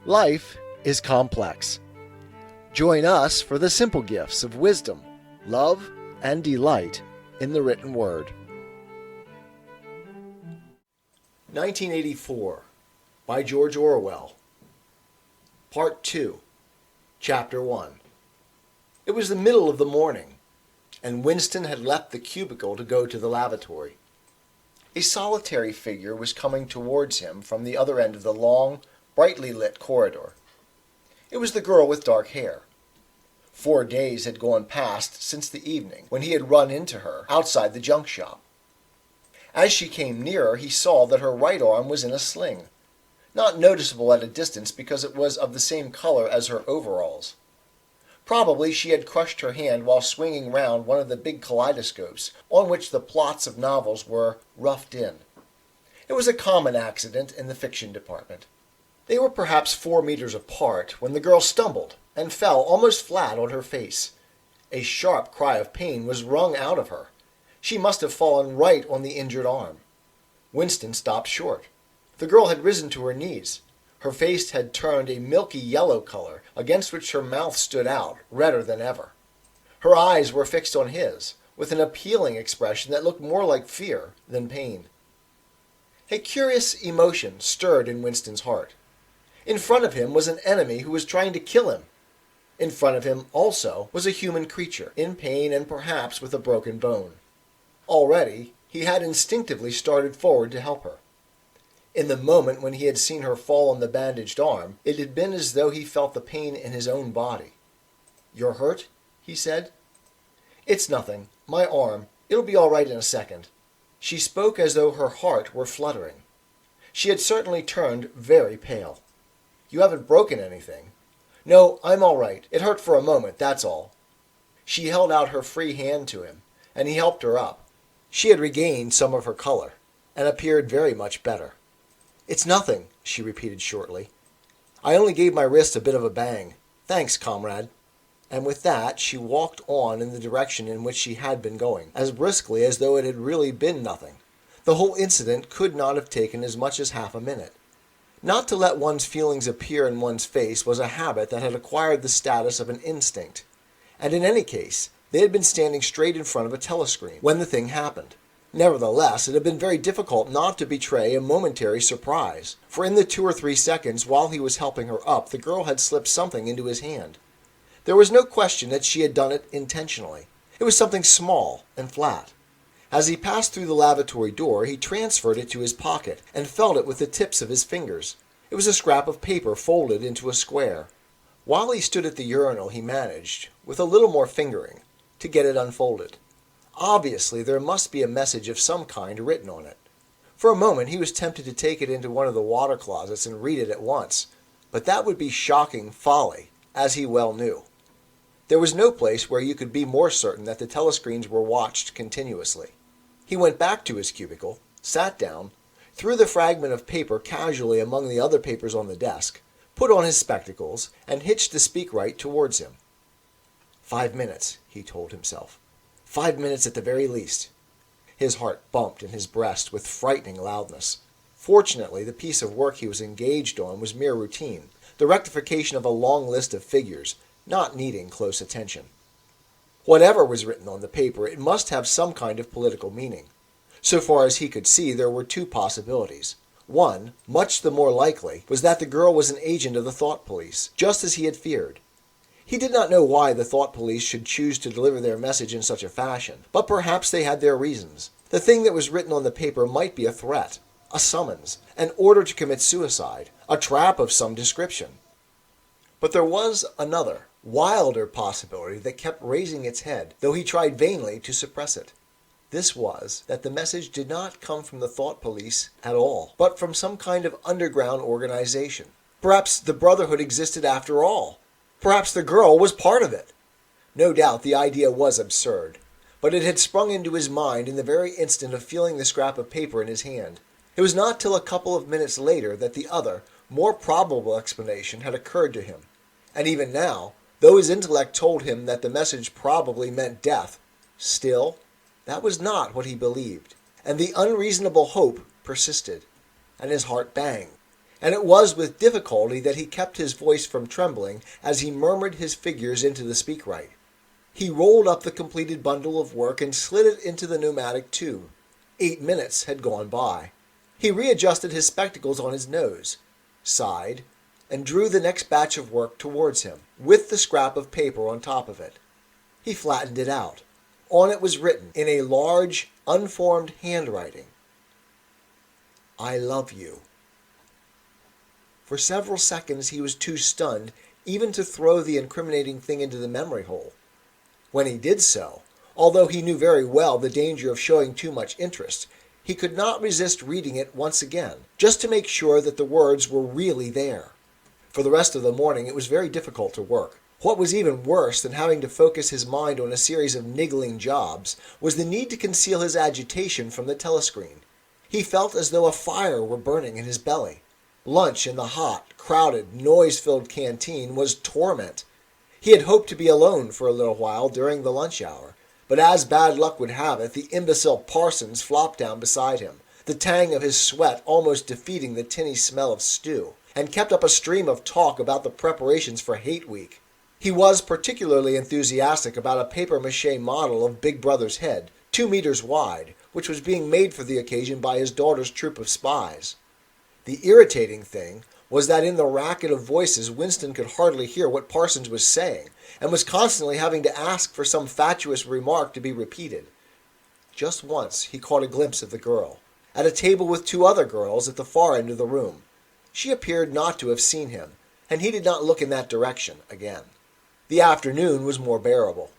Life is complex. Join us for the simple gifts of wisdom, love, and delight in the written word. 1984 by George Orwell. Part 2, Chapter 1. It was the middle of the morning, and Winston had left the cubicle to go to the lavatory. A solitary figure was coming towards him from the other end of the long, brightly lit corridor. It was the girl with dark hair. 4 days had gone past since the evening when he had run into her outside the junk shop. As she came nearer, he saw that her right arm was in a sling, not noticeable at a distance because it was of the same color as her overalls. Probably she had crushed her hand while swinging round one of the big kaleidoscopes on which the plots of novels were roughed in. It was a common accident in the fiction department. They were perhaps 4 meters apart when the girl stumbled and fell almost flat on her face. A sharp cry of pain was wrung out of her. She must have fallen right on the injured arm. Winston stopped short. The girl had risen to her knees. Her face had turned a milky yellow color, against which her mouth stood out, redder than ever. Her eyes were fixed on his, with an appealing expression that looked more like fear than pain. A curious emotion stirred in Winston's heart. In front of him was an enemy who was trying to kill him. In front of him, also, was a human creature, in pain and perhaps with a broken bone. Already, he had instinctively started forward to help her. In the moment when he had seen her fall on the bandaged arm, it had been as though he felt the pain in his own body. "You're hurt?" he said. "It's nothing. My arm. It'll be all right in a second." She spoke as though her heart were fluttering. She had certainly turned very pale. "You haven't broken anything?" "No, I'm all right. It hurt for a moment, that's all." She held out her free hand to him, and he helped her up. She had regained some of her color, and appeared very much better. "It's nothing," she repeated shortly. "I only gave my wrist a bit of a bang. Thanks, comrade." And with that she walked on in the direction in which she had been going, as briskly as though it had really been nothing. The whole incident could not have taken as much as half a minute. Not to let one's feelings appear in one's face was a habit that had acquired the status of an instinct, and in any case they had been standing straight in front of a telescreen when the thing happened. Nevertheless, it had been very difficult not to betray a momentary surprise, for in the 2 or 3 seconds while he was helping her up, the girl had slipped something into his hand. There was no question that she had done it intentionally. It was something small and flat. As he passed through the lavatory door, he transferred it to his pocket and felt it with the tips of his fingers. It was a scrap of paper folded into a square. While he stood at the urinal, he managed, with a little more fingering, to get it unfolded. Obviously, there must be a message of some kind written on it. For a moment, he was tempted to take it into one of the water closets and read it at once, but that would be shocking folly, as he well knew. There was no place where you could be more certain that the telescreens were watched continuously. He went back to his cubicle, sat down, threw the fragment of paper casually among the other papers on the desk, put on his spectacles, and hitched the speakwrite towards him. 5 minutes, he told himself. 5 minutes at the very least. His heart bumped in his breast with frightening loudness. Fortunately, the piece of work he was engaged on was mere routine, the rectification of a long list of figures, not needing close attention. Whatever was written on the paper, it must have some kind of political meaning. So far as he could see, there were 2 possibilities. One, much the more likely, was that the girl was an agent of the thought police, just as he had feared. He did not know why the thought police should choose to deliver their message in such a fashion, but perhaps they had their reasons. The thing that was written on the paper might be a threat, a summons, an order to commit suicide, a trap of some description. But there was another, wilder possibility that kept raising its head, though he tried vainly to suppress it. This was that the message did not come from the thought police at all, but from some kind of underground organization. Perhaps the Brotherhood existed after all. Perhaps the girl was part of it. No doubt the idea was absurd, but it had sprung into his mind in the very instant of feeling the scrap of paper in his hand. It was not till a couple of minutes later that the other, more probable explanation had occurred to him. And even now, though his intellect told him that the message probably meant death, still, that was not what he believed, and the unreasonable hope persisted, and his heart banged. and it was with difficulty that he kept his voice from trembling as he murmured his figures into the speakwrite. He rolled up the completed bundle of work and slid it into the pneumatic tube. 8 minutes had gone by. He readjusted his spectacles on his nose, sighed, and drew the next batch of work towards him, with the scrap of paper on top of it. He flattened it out. On it was written, in a large, unformed handwriting, "I love you." For several seconds he was too stunned even to throw the incriminating thing into the memory hole. When he did so, although he knew very well the danger of showing too much interest, he could not resist reading it once again, just to make sure that the words were really there. For the rest of the morning it was very difficult to work. What was even worse than having to focus his mind on a series of niggling jobs was the need to conceal his agitation from the telescreen. He felt as though a fire were burning in his belly. Lunch in the hot, crowded, noise-filled canteen was torment. He had hoped to be alone for a little while during the lunch hour, but as bad luck would have it, the imbecile Parsons flopped down beside him, the tang of his sweat almost defeating the tinny smell of stew, and kept up a stream of talk about the preparations for Hate Week. He was particularly enthusiastic about a papier-mâché model of Big Brother's head, 2 meters wide, which was being made for the occasion by his daughter's troop of spies. The irritating thing was that in the racket of voices Winston could hardly hear what Parsons was saying, and was constantly having to ask for some fatuous remark to be repeated. Just once he caught a glimpse of the girl, at a table with 2 other girls at the far end of the room. She appeared not to have seen him, and he did not look in that direction again. The afternoon was more bearable.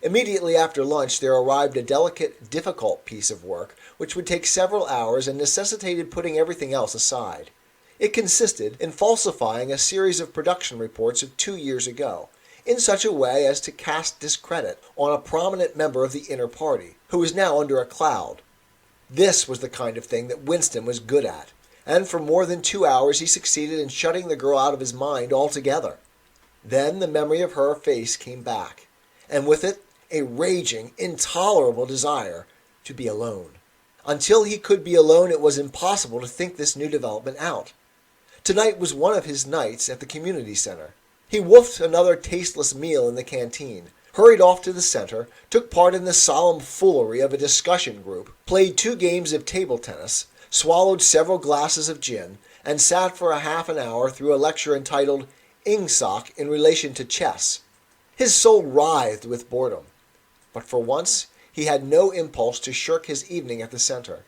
Immediately after lunch there arrived a delicate, difficult piece of work which would take several hours and necessitated putting everything else aside. It consisted in falsifying a series of production reports of 2 years ago, in such a way as to cast discredit on a prominent member of the inner party, who was now under a cloud. This was the kind of thing that Winston was good at, and for more than 2 hours he succeeded in shutting the girl out of his mind altogether. Then the memory of her face came back, and with it a raging, intolerable desire to be alone. Until he could be alone, it was impossible to think this new development out. Tonight was one of his nights at the community center. He wolfed another tasteless meal in the canteen, hurried off to the center, took part in the solemn foolery of a discussion group, played 2 games of table tennis, swallowed several glasses of gin, and sat for a half an hour through a lecture entitled Ingsoc in Relation to Chess. His soul writhed with boredom, but for once he had no impulse to shirk his evening at the center.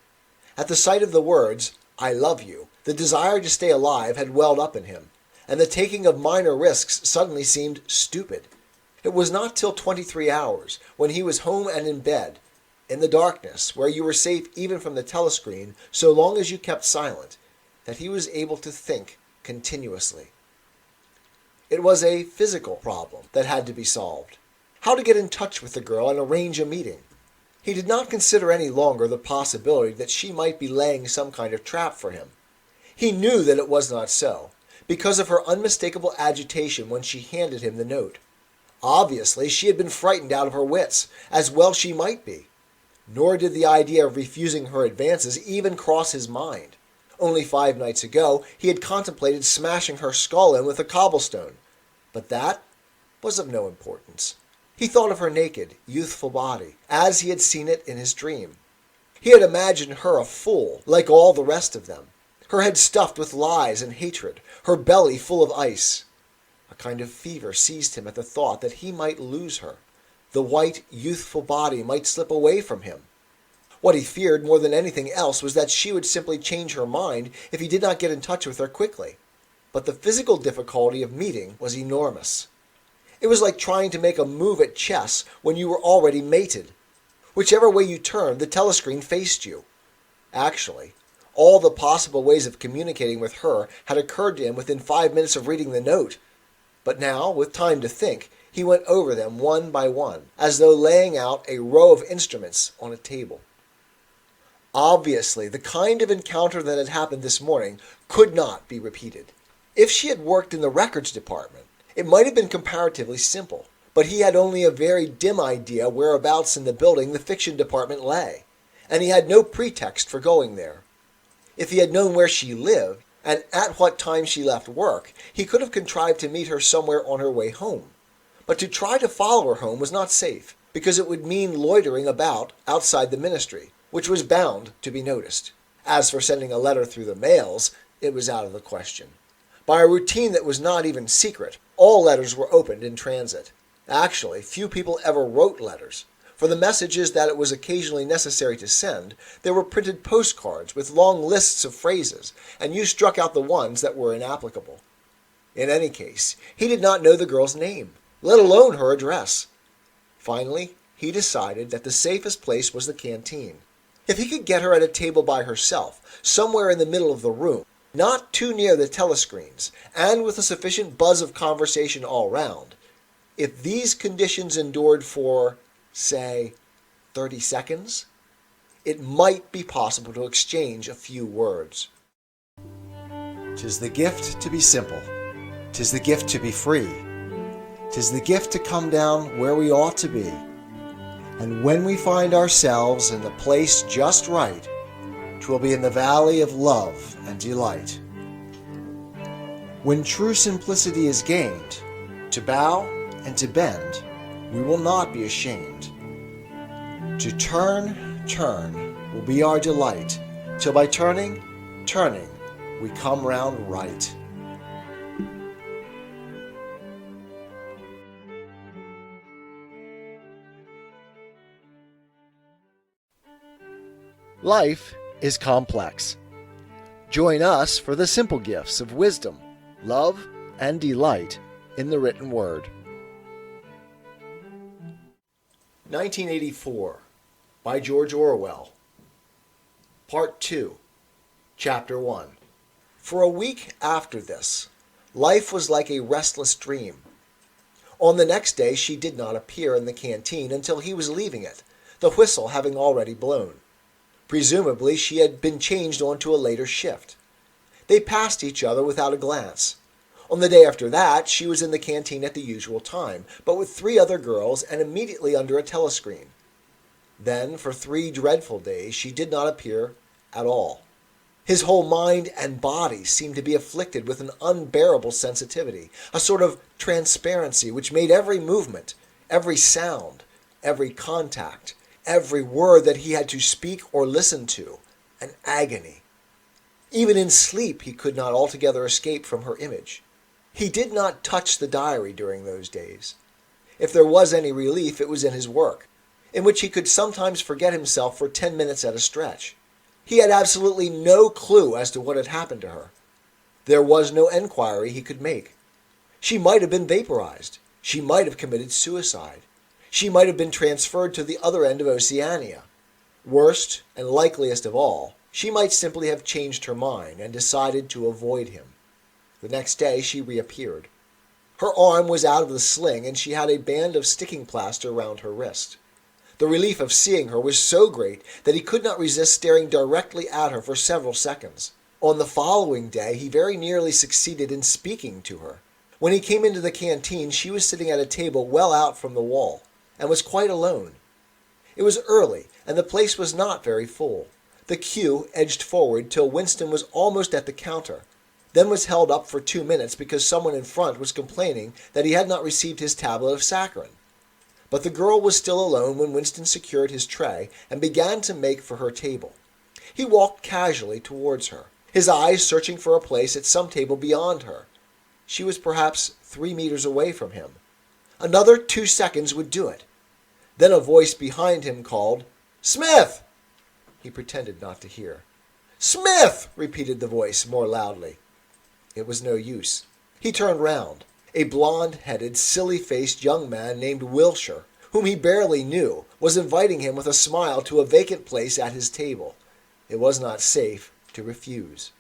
At the sight of the words, "I love you," the desire to stay alive had welled up in him, and the taking of minor risks suddenly seemed stupid. It was not till 23 hours, when he was home and in bed, in the darkness, where you were safe even from the telescreen so long as you kept silent, that he was able to think continuously. It was a physical problem that had to be solved. How to get in touch with the girl and arrange a meeting. He did not consider any longer the possibility that she might be laying some kind of trap for him. He knew that it was not so, because of her unmistakable agitation when she handed him the note. Obviously, she had been frightened out of her wits, as well she might be. Nor did the idea of refusing her advances even cross his mind. Only 5 nights ago he had contemplated smashing her skull in with a cobblestone, but that was of no importance. He thought of her naked, youthful body, as he had seen it in his dream. He had imagined her a fool, like all the rest of them, her head stuffed with lies and hatred, her belly full of ice. A kind of fever seized him at the thought that he might lose her. The white, youthful body might slip away from him. What he feared more than anything else was that she would simply change her mind if he did not get in touch with her quickly. But the physical difficulty of meeting was enormous. It was like trying to make a move at chess when you were already mated. Whichever way you turned, the telescreen faced you. Actually, all the possible ways of communicating with her had occurred to him within 5 minutes of reading the note. But now, with time to think, he went over them one by one, as though laying out a row of instruments on a table. Obviously, the kind of encounter that had happened this morning could not be repeated. If she had worked in the records department, it might have been comparatively simple, but he had only a very dim idea whereabouts in the building the fiction department lay, and he had no pretext for going there. If he had known where she lived, and at what time she left work, he could have contrived to meet her somewhere on her way home. But to try to follow her home was not safe, because it would mean loitering about outside the ministry, which was bound to be noticed. As for sending a letter through the mails, it was out of the question. By a routine that was not even secret, all letters were opened in transit. Actually, few people ever wrote letters. For the messages that it was occasionally necessary to send, there were printed postcards with long lists of phrases, and you struck out the ones that were inapplicable. In any case, he did not know the girl's name, let alone her address. Finally, he decided that the safest place was the canteen. If he could get her at a table by herself, somewhere in the middle of the room, not too near the telescreens, and with a sufficient buzz of conversation all round, if these conditions endured for, say, 30 seconds, it might be possible to exchange a few words. 'Tis the gift to be simple. 'Tis the gift to be free. 'Tis the gift to come down where we ought to be. And when we find ourselves in the place just right, 'twill be in the valley of love and delight. When true simplicity is gained, to bow and to bend, we will not be ashamed. To turn, will be our delight, till by turning, we come round right. Life is complex. Join us for the simple gifts of wisdom, love, and delight in the written word. 1984 by George Orwell. Part 2, Chapter 1. For a week after this, life was like a restless dream. On the next day she did not appear in the canteen until he was leaving it, the whistle having already blown. Presumably she had been changed onto a later shift. They passed each other without a glance. On the day after that, she was in the canteen at the usual time, but with 3 other girls and immediately under a telescreen. Then, for 3 dreadful days, she did not appear at all. His whole mind and body seemed to be afflicted with an unbearable sensitivity, a sort of transparency which made every movement, every sound, every contact, every word that he had to speak or listen to, an agony. Even in sleep he could not altogether escape from her image. He did not touch the diary during those days. If there was any relief, it was in his work, in which he could sometimes forget himself for 10 minutes at a stretch. He had absolutely no clue as to what had happened to her. There was no enquiry he could make. She might have been vaporized. She might have committed suicide. She might have been transferred to the other end of Oceania. Worst and likeliest of all, she might simply have changed her mind and decided to avoid him. The next day she reappeared. Her arm was out of the sling and she had a band of sticking plaster round her wrist. The relief of seeing her was so great that he could not resist staring directly at her for several seconds. On the following day he very nearly succeeded in speaking to her. When he came into the canteen, she was sitting at a table well out from the wall, and was quite alone. It was early, and the place was not very full. The queue edged forward till Winston was almost at the counter, then was held up for 2 minutes because someone in front was complaining that he had not received his tablet of saccharin. But the girl was still alone when Winston secured his tray and began to make for her table. He walked casually towards her, his eyes searching for a place at some table beyond her. She was perhaps 3 meters away from him. Another 2 seconds would do it. Then a voice behind him called, "Smith!" He pretended not to hear. "Smith!" repeated the voice more loudly. It was no use. He turned round. A blond-headed, silly-faced young man named Wilshire, whom he barely knew, was inviting him with a smile to a vacant place at his table. It was not safe to refuse.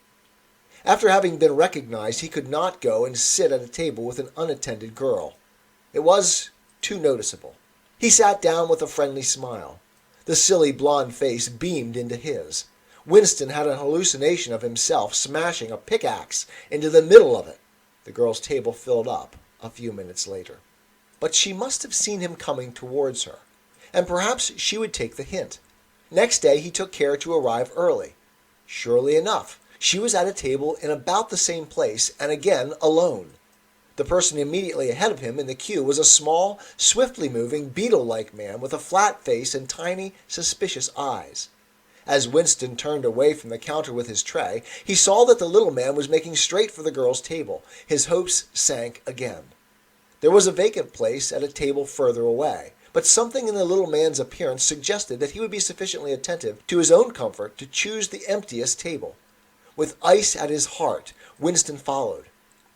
After having been recognized, he could not go and sit at a table with an unattended girl. It was too noticeable. He sat down with a friendly smile. The silly blond face beamed into his. Winston had an hallucination of himself smashing a pickaxe into the middle of it. The girl's table filled up a few minutes later. But she must have seen him coming towards her, and perhaps she would take the hint. Next day he took care to arrive early. Surely enough, She was at a table in about the same place, and again alone. The person immediately ahead of him in the queue was a small, swiftly moving, beetle-like man with a flat face and tiny, suspicious eyes. As Winston turned away from the counter with his tray, he saw that the little man was making straight for the girl's table. His hopes sank again. There was a vacant place at a table further away, but something in the little man's appearance suggested that he would be sufficiently attentive to his own comfort to choose the emptiest table. With ice at his heart, Winston followed.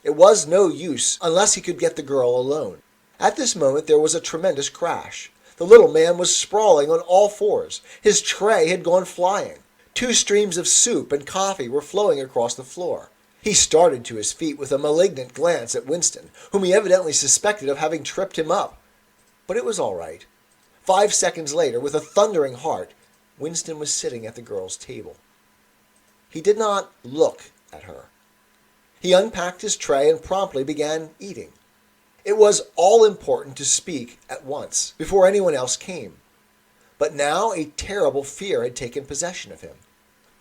It was no use unless he could get the girl alone. At this moment there was a tremendous crash. The little man was sprawling on all fours. His tray had gone flying. 2 streams of soup and coffee were flowing across the floor. He started to his feet with a malignant glance at Winston, whom he evidently suspected of having tripped him up. But it was all right. 5 seconds later, with a thundering heart, Winston was sitting at the girl's table. He did not look at her. He unpacked his tray and promptly began eating. It was all important to speak at once, before anyone else came. But now a terrible fear had taken possession of him.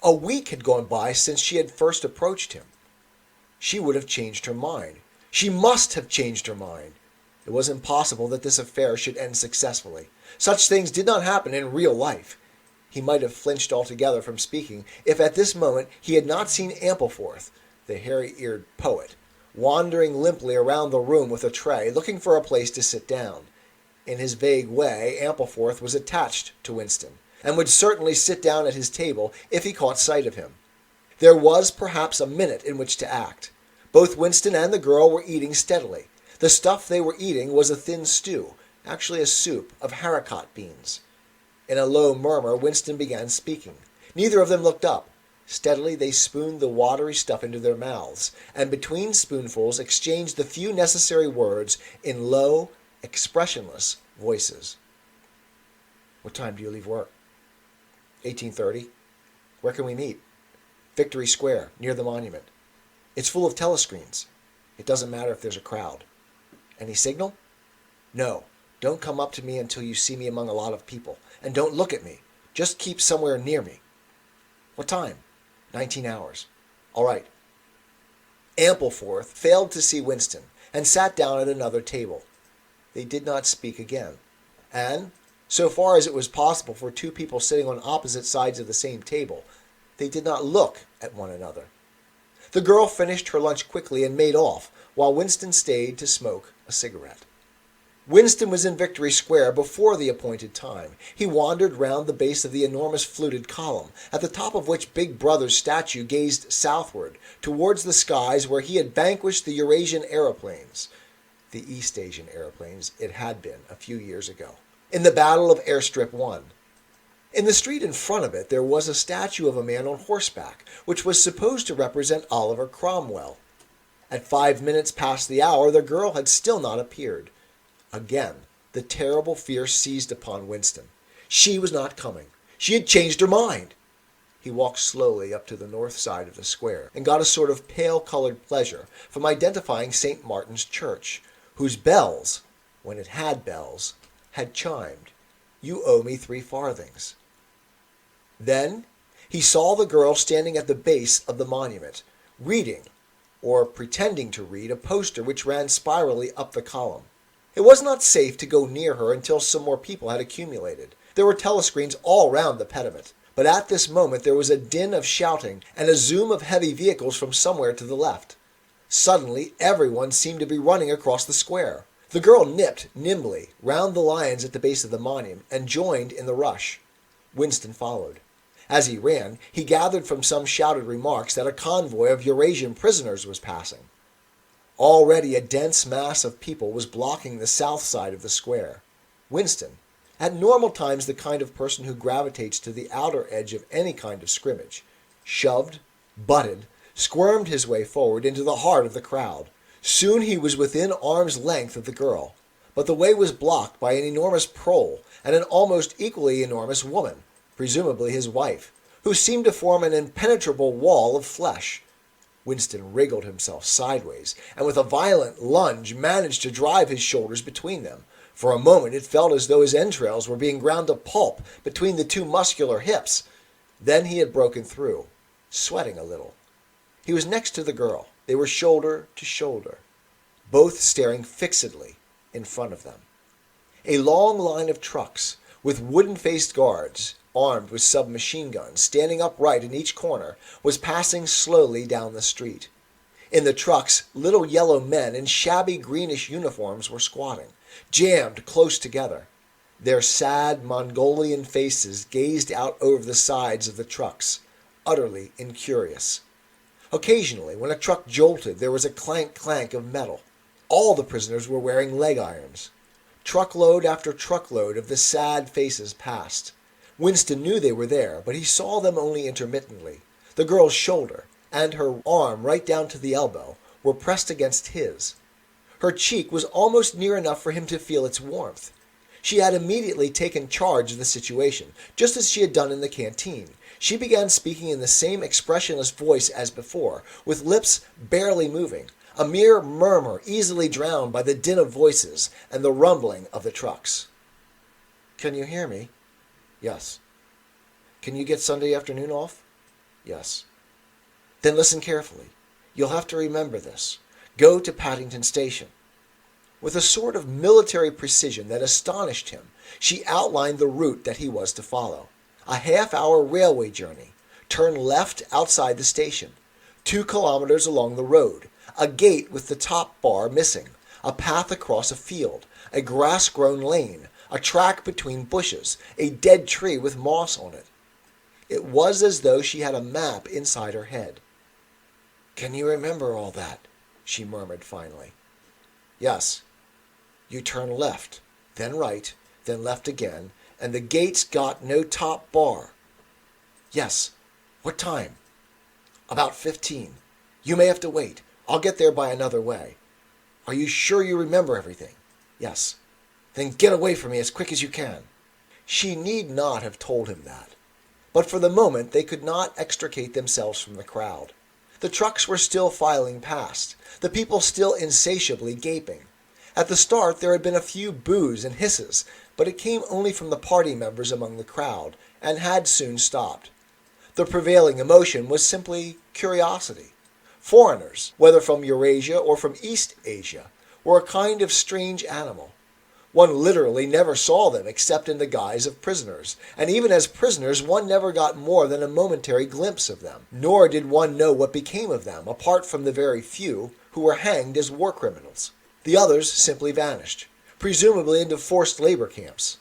A week had gone by since she had first approached him. She would have changed her mind. She must have changed her mind. It was impossible that this affair should end successfully. Such things did not happen in real life. He might have flinched altogether from speaking if at this moment he had not seen Ampleforth, the hairy-eared poet, wandering limply around the room with a tray, looking for a place to sit down. In his vague way, Ampleforth was attached to Winston, and would certainly sit down at his table if he caught sight of him. There was perhaps a minute in which to act. Both Winston and the girl were eating steadily. The stuff they were eating was a thin stew, actually a soup of haricot beans. In a low murmur, Winston began speaking. Neither of them looked up. Steadily they spooned the watery stuff into their mouths, and between spoonfuls exchanged the few necessary words in low, expressionless voices. "What time do you leave work?" 18:30. "Where can we meet?" "Victory Square, near the monument. It's full of telescreens. It doesn't matter if there's a crowd." "Any signal?" "No. Don't come up to me until you see me among a lot of people. And don't look at me. Just keep somewhere near me." "What time?" 19 hours. "All right." Ampleforth failed to see Winston, and sat down at another table. They did not speak again. And, so far as it was possible for 2 people sitting on opposite sides of the same table, they did not look at one another. The girl finished her lunch quickly and made off, while Winston stayed to smoke a cigarette. Winston was in Victory Square before the appointed time. He wandered round the base of the enormous fluted column, at the top of which Big Brother's statue gazed southward, towards the skies where he had vanquished the Eurasian aeroplanes. The East Asian aeroplanes, it had been a few years ago, in the Battle of Airstrip 1. In the street in front of it there was a statue of a man on horseback, which was supposed to represent Oliver Cromwell. At 5 minutes past the hour the girl had still not appeared. Again, the terrible fear seized upon Winston. She was not coming. She had changed her mind. He walked slowly up to the north side of the square, and got a sort of pale-colored pleasure from identifying St. Martin's Church, whose bells, when it had bells, had chimed, "You owe me 3 farthings." Then he saw the girl standing at the base of the monument, reading, or pretending to read, a poster which ran spirally up the column. It was not safe to go near her until some more people had accumulated. There were telescreens all round the pediment, but at this moment there was a din of shouting and a zoom of heavy vehicles from somewhere to the left. Suddenly everyone seemed to be running across the square. The girl nipped nimbly round the lions at the base of the monument and joined in the rush. Winston followed. As he ran, he gathered from some shouted remarks that a convoy of Eurasian prisoners was passing. Already a dense mass of people was blocking the south side of the square. Winston, at normal times the kind of person who gravitates to the outer edge of any kind of scrimmage, shoved, butted, squirmed his way forward into the heart of the crowd. Soon he was within arm's length of the girl, but the way was blocked by an enormous prole and an almost equally enormous woman, presumably his wife, who seemed to form an impenetrable wall of flesh. Winston wriggled himself sideways, and with a violent lunge managed to drive his shoulders between them. For a moment it felt as though his entrails were being ground to pulp between the 2 muscular hips. Then he had broken through, sweating a little, He was next to the girl. They were shoulder to shoulder, both staring fixedly in front of them. A long line of trucks with wooden-faced guards, armed with submachine guns, standing upright in each corner, was passing slowly down the street. In the trucks, little yellow men in shabby greenish uniforms were squatting, jammed close together. Their sad Mongolian faces gazed out over the sides of the trucks, utterly incurious. Occasionally, when a truck jolted, there was a clank-clank of metal. All the prisoners were wearing leg irons. Truckload after truckload of the sad faces passed. Winston knew they were there, but he saw them only intermittently. The girl's shoulder, and her arm right down to the elbow, were pressed against his. Her cheek was almost near enough for him to feel its warmth. She had immediately taken charge of the situation, just as she had done in the canteen. She began speaking in the same expressionless voice as before, with lips barely moving, a mere murmur easily drowned by the din of voices and the rumbling of the trucks. "Can you hear me?" "Yes." "Can you get Sunday afternoon off?" "Yes." "Then listen carefully. You'll have to remember this. Go to Paddington Station." With a sort of military precision that astonished him, she outlined the route that he was to follow. A half-hour railway journey. Turn left outside the station. 2 kilometers along the road. A gate with the top bar missing. A path across a field. A grass-grown lane. A track between bushes. A dead tree with moss on it. It was as though she had a map inside her head. "Can you remember all that?" she murmured finally. "Yes." "You turn left, then right, then left again, and the gate's got no top bar." "Yes." "What time?" "About 15. You may have to wait. I'll get there by another way." "Are you sure you remember everything?" "Yes." "Then get away from me as quick as you can." She need not have told him that. But for the moment they could not extricate themselves from the crowd. The trucks were still filing past, the people still insatiably gaping. At the start there had been a few boos and hisses, but it came only from the party members among the crowd, and had soon stopped. The prevailing emotion was simply curiosity. Foreigners, whether from Eurasia or from East Asia, were a kind of strange animal. One literally never saw them except in the guise of prisoners, and even as prisoners one never got more than a momentary glimpse of them, nor did one know what became of them, apart from the very few who were hanged as war criminals. The others simply vanished, presumably into forced labor camps.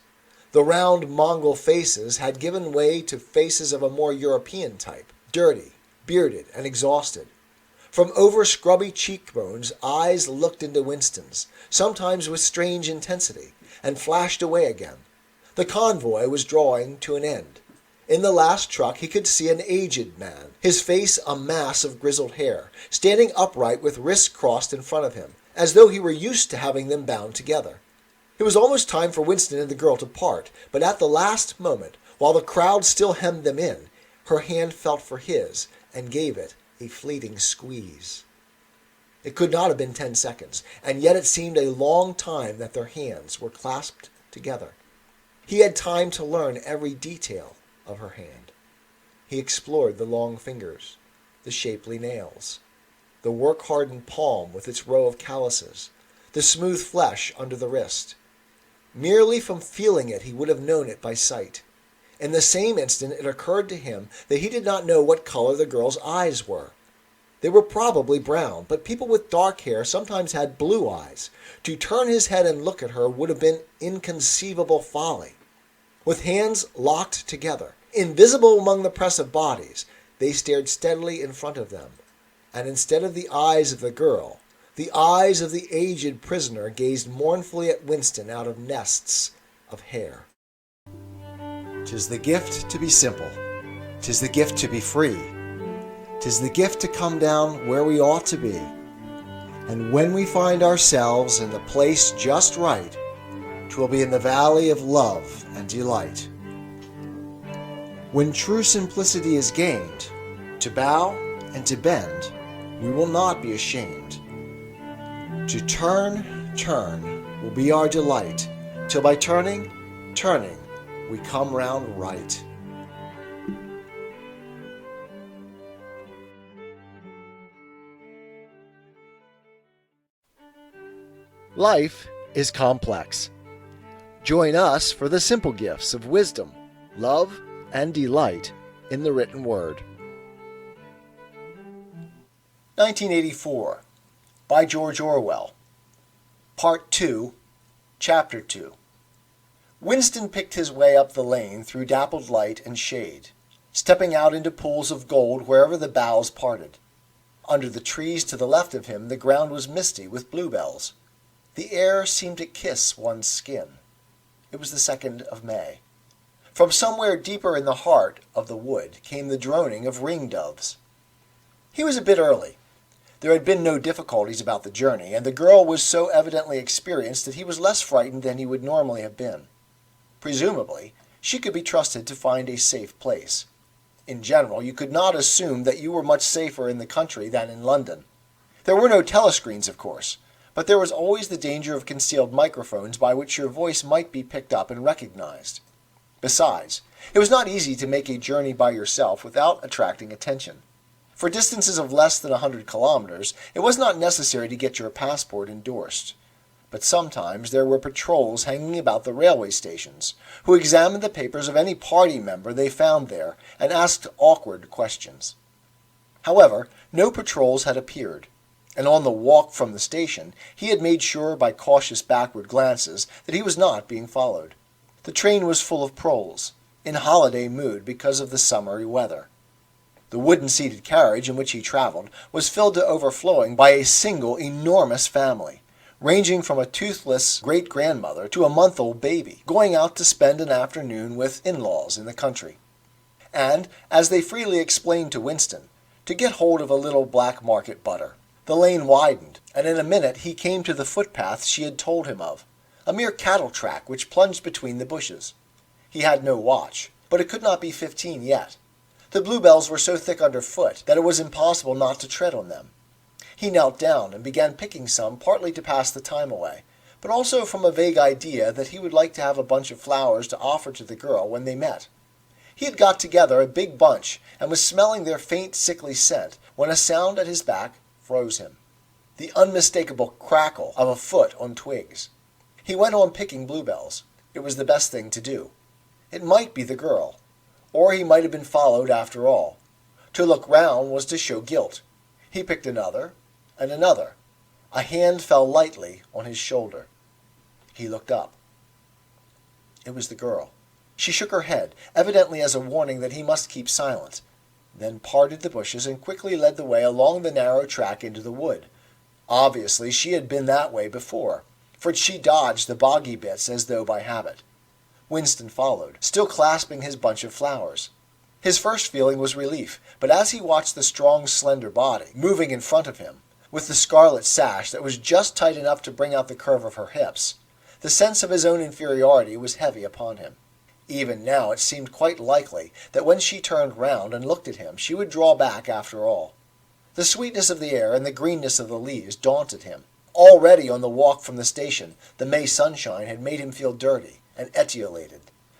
The round Mongol faces had given way to faces of a more European type, dirty, bearded, and exhausted. From over scrubby cheekbones, eyes looked into Winston's, sometimes with strange intensity, and flashed away again. The convoy was drawing to an end. In the last truck he could see an aged man, his face a mass of grizzled hair, standing upright with wrists crossed in front of him, as though he were used to having them bound together. It was almost time for Winston and the girl to part, but at the last moment, while the crowd still hemmed them in, her hand felt for his and gave it a fleeting squeeze. It could not have been 10 seconds, and yet it seemed a long time that their hands were clasped together. He had time to learn every detail of her hand. He explored the long fingers, the shapely nails, the work-hardened palm with its row of calluses, the smooth flesh under the wrist. Merely from feeling it he would have known it by sight. In the same instant it occurred to him that he did not know what color the girl's eyes were. They were probably brown, but people with dark hair sometimes had blue eyes. To turn his head and look at her would have been inconceivable folly. With hands locked together, invisible among the press of bodies, they stared steadily in front of them. And instead of the eyes of the girl, the eyes of the aged prisoner gazed mournfully at Winston out of nests of hair. "'Tis the gift to be simple. 'Tis the gift to be free. 'Tis the gift to come down where we ought to be. And when we find ourselves in the place just right, 'twill be in the valley of love and delight. When true simplicity is gained, to bow and to bend, we will not be ashamed. To turn, turn will be our delight, till by turning, turning, we come round right." Life is complex. Join us for the simple gifts of wisdom, love, and delight in the written word. 1984 by George Orwell. Part 2, Chapter 2. Winston picked his way up the lane through dappled light and shade, stepping out into pools of gold wherever the boughs parted. Under the trees to the left of him the ground was misty with bluebells. The air seemed to kiss one's skin. It was the 2nd of May. From somewhere deeper in the heart of the wood came the droning of ring-doves. He was a bit early. There had been no difficulties about the journey, and the girl was so evidently experienced that he was less frightened than he would normally have been. Presumably, she could be trusted to find a safe place. In general, you could not assume that you were much safer in the country than in London. There were no telescreens, of course, but there was always the danger of concealed microphones by which your voice might be picked up and recognized. Besides, it was not easy to make a journey by yourself without attracting attention. For distances of less than 100 kilometers, it was not necessary to get your passport endorsed. But sometimes there were patrols hanging about the railway stations, who examined the papers of any party member they found there and asked awkward questions. However, no patrols had appeared, and on the walk from the station he had made sure by cautious backward glances that he was not being followed. The train was full of proles, in holiday mood because of the summery weather. The wooden-seated carriage in which he traveled was filled to overflowing by a single enormous family, ranging from a toothless great-grandmother to a month-old baby, going out to spend an afternoon with in-laws in the country. And, as they freely explained to Winston, to get hold of a little black market butter. The lane widened, and in a minute he came to the footpath she had told him of, a mere cattle track which plunged between the bushes. He had no watch, but it could not be 15 yet. The bluebells were so thick underfoot that it was impossible not to tread on them. He knelt down and began picking some, partly to pass the time away, but also from a vague idea that he would like to have a bunch of flowers to offer to the girl when they met. He had got together a big bunch and was smelling their faint, sickly scent when a sound at his back froze him. The unmistakable crackle of a foot on twigs. He went on picking bluebells. It was the best thing to do. It might be the girl. Or he might have been followed after all. To look round was to show guilt. He picked another, and another. A hand fell lightly on his shoulder. He looked up. It was the girl. She shook her head, evidently as a warning that he must keep silent, then parted the bushes and quickly led the way along the narrow track into the wood. Obviously she had been that way before, for she dodged the boggy bits as though by habit. Winston followed, still clasping his bunch of flowers. His first feeling was relief, but as he watched the strong, slender body moving in front of him, with the scarlet sash that was just tight enough to bring out the curve of her hips, the sense of his own inferiority was heavy upon him. Even now it seemed quite likely that when she turned round and looked at him she would draw back after all. The sweetness of the air and the greenness of the leaves daunted him. Already on the walk from the station the May sunshine had made him feel dirty and etiolated,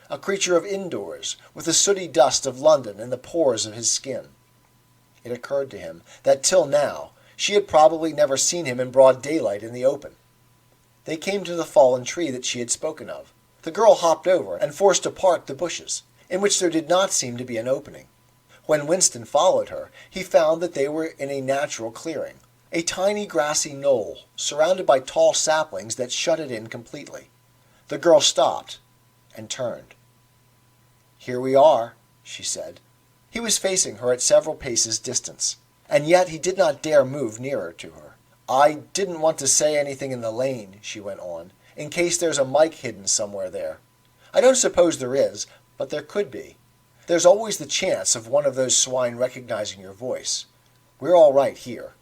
a creature of indoors, with the sooty dust of London in the pores of his skin. It occurred to him that till now she had probably never seen him in broad daylight in the open. They came to the fallen tree that she had spoken of. The girl hopped over and forced apart the bushes, in which there did not seem to be an opening. When Winston followed her, he found that they were in a natural clearing, a tiny grassy knoll, surrounded by tall saplings that shut it in completely. The girl stopped and turned. "Here we are," she said. He was facing her at several paces' distance, and yet he did not dare move nearer to her. "I didn't want to say anything in the lane," she went on, "in case there's a mic hidden somewhere there. I don't suppose there is, but there could be. There's always the chance of one of those swine recognizing your voice. We're all right here."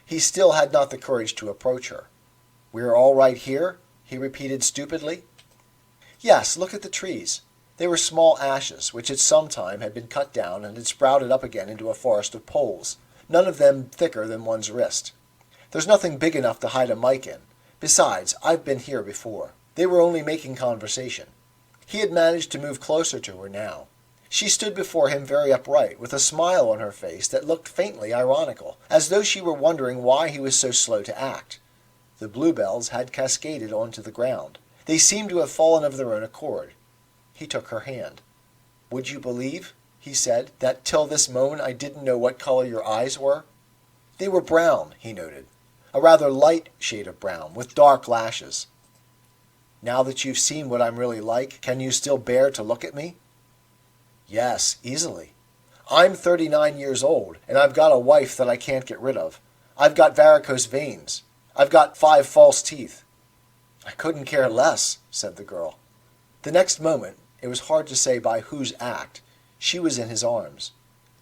He still had not the courage to approach her. "We're all right here?" he repeated stupidly. "Yes, look at the trees." They were small ashes, which at some time had been cut down and had sprouted up again into a forest of poles, none of them thicker than one's wrist. "There's nothing big enough to hide a mic in. Besides, I've been here before." They were only making conversation. He had managed to move closer to her now. She stood before him very upright, with a smile on her face that looked faintly ironical, as though she were wondering why he was so slow to act. The bluebells had cascaded onto the ground. They seemed to have fallen of their own accord. He took her hand. "Would you believe," he said, "that till this moment I didn't know what color your eyes were?" "They were brown," he noted. "A rather light shade of brown, with dark lashes." "Now that you've seen what I'm really like, can you still bear to look at me?" "Yes, easily. I'm 39 years old, and I've got a wife that I can't get rid of. I've got varicose veins. I've got 5 false teeth." "I couldn't care less," said the girl. The next moment, it was hard to say by whose act, she was in his arms.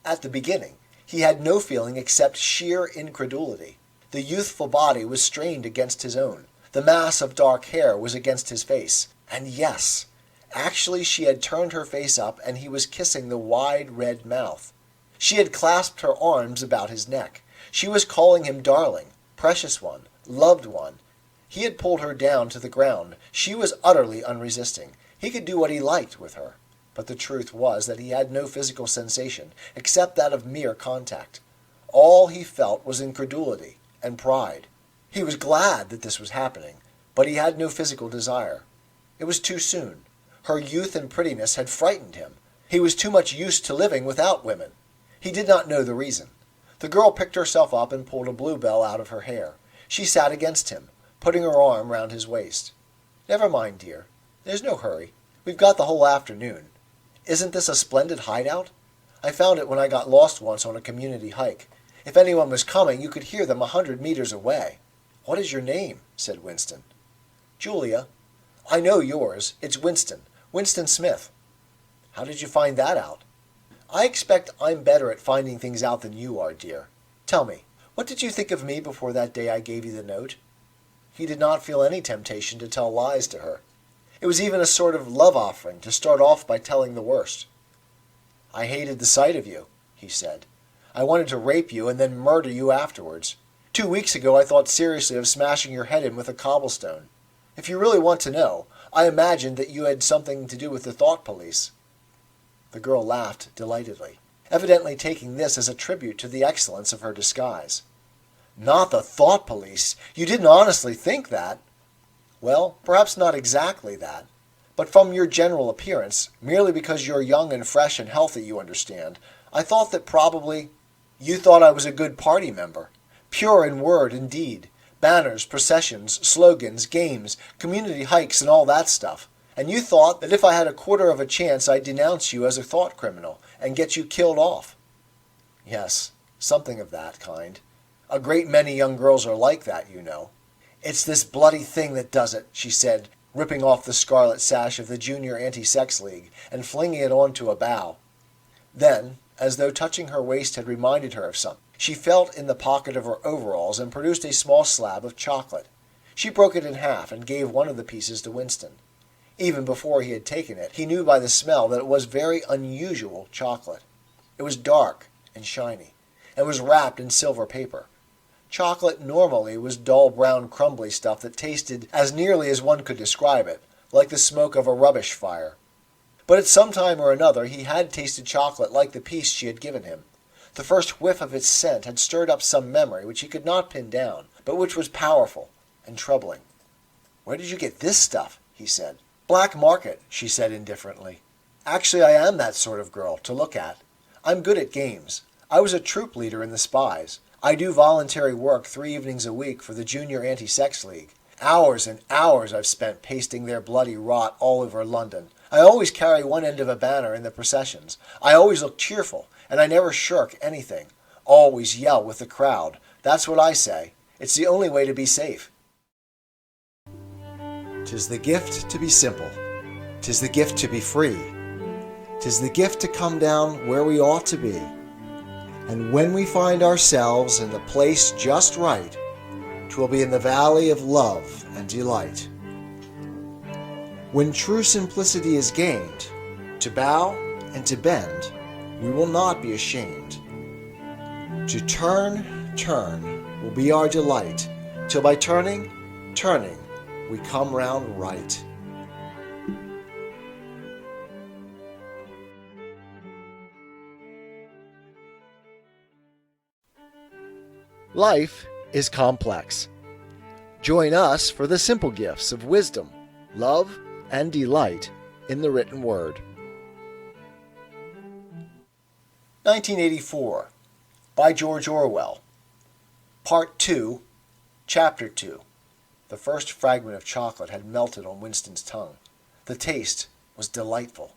At the beginning, he had no feeling except sheer incredulity. The youthful body was strained against his own. The mass of dark hair was against his face. And yes, actually she had turned her face up and he was kissing the wide red mouth. She had clasped her arms about his neck. She was calling him darling, precious one, loved one. He had pulled her down to the ground. She was utterly unresisting. He could do what he liked with her. But the truth was that he had no physical sensation except that of mere contact. All he felt was incredulity and pride. He was glad that this was happening, but he had no physical desire. It was too soon. Her youth and prettiness had frightened him. He was too much used to living without women. He did not know the reason. The girl picked herself up and pulled a bluebell out of her hair. She sat against him, putting her arm round his waist. "Never mind, dear. There's no hurry. We've got the whole afternoon. Isn't this a splendid hideout? I found it when I got lost once on a community hike. If anyone was coming, you could hear them 100 meters away." "What is your name?" said Winston. "Julia." "I know yours. It's Winston. Winston Smith." "How did you find that out?" "I expect I'm better at finding things out than you are, dear. Tell me, what did you think of me before that day I gave you the note?" He did not feel any temptation to tell lies to her. It was even a sort of love offering to start off by telling the worst. "I hated the sight of you," he said. "I wanted to rape you and then murder you afterwards. 2 weeks ago I thought seriously of smashing your head in with a cobblestone. If you really want to know, I imagined that you had something to do with the thought police." The girl laughed delightedly, evidently taking this as a tribute to the excellence of her disguise. "Not the thought police? You didn't honestly think that?" "Well, perhaps not exactly that. But from your general appearance, merely because you're young and fresh and healthy, you understand, I thought that probably—" "You thought I was a good party member. Pure in word and deed. Banners, processions, slogans, games, community hikes, and all that stuff. And you thought that if I had a quarter of a chance I'd denounce you as a thought criminal and get you killed off." "Yes, something of that kind. A great many young girls are like that, you know." "It's this bloody thing that does it," she said, ripping off the scarlet sash of the Junior Anti-Sex League and flinging it onto a bough. Then, as though touching her waist had reminded her of something, she felt in the pocket of her overalls and produced a small slab of chocolate. She broke it in half and gave one of the pieces to Winston. Even before he had taken it, he knew by the smell that it was very unusual chocolate. It was dark and shiny, and was wrapped in silver paper. Chocolate normally was dull brown crumbly stuff that tasted, as nearly as one could describe it, like the smoke of a rubbish fire. But at some time or another he had tasted chocolate like the piece she had given him. The first whiff of its scent had stirred up some memory which he could not pin down, but which was powerful and troubling. "Where did you get this stuff?" he said. "Black market," she said indifferently. "Actually, I am that sort of girl, to look at. I'm good at games. I was a troop leader in the Spies. I do voluntary work 3 evenings a week for the Junior Anti-Sex League. Hours and hours I've spent pasting their bloody rot all over London. I always carry one end of a banner in the processions. I always look cheerful, and I never shirk anything. Always yell with the crowd. That's what I say. It's the only way to be safe." "'Tis the gift to be simple. 'Tis the gift to be free. 'Tis the gift to come down where we ought to be. And when we find ourselves in the place just right, 'twill be in the valley of love and delight. When true simplicity is gained, to bow and to bend, we will not be ashamed. To turn, turn will be our delight, till by turning, turning, we come round right." Life is complex. Join us for the simple gifts of wisdom, love, and delight in the written word. 1984 by George Orwell. Part 2, Chapter 2. The first fragment of chocolate had melted on Winston's tongue. The taste was delightful.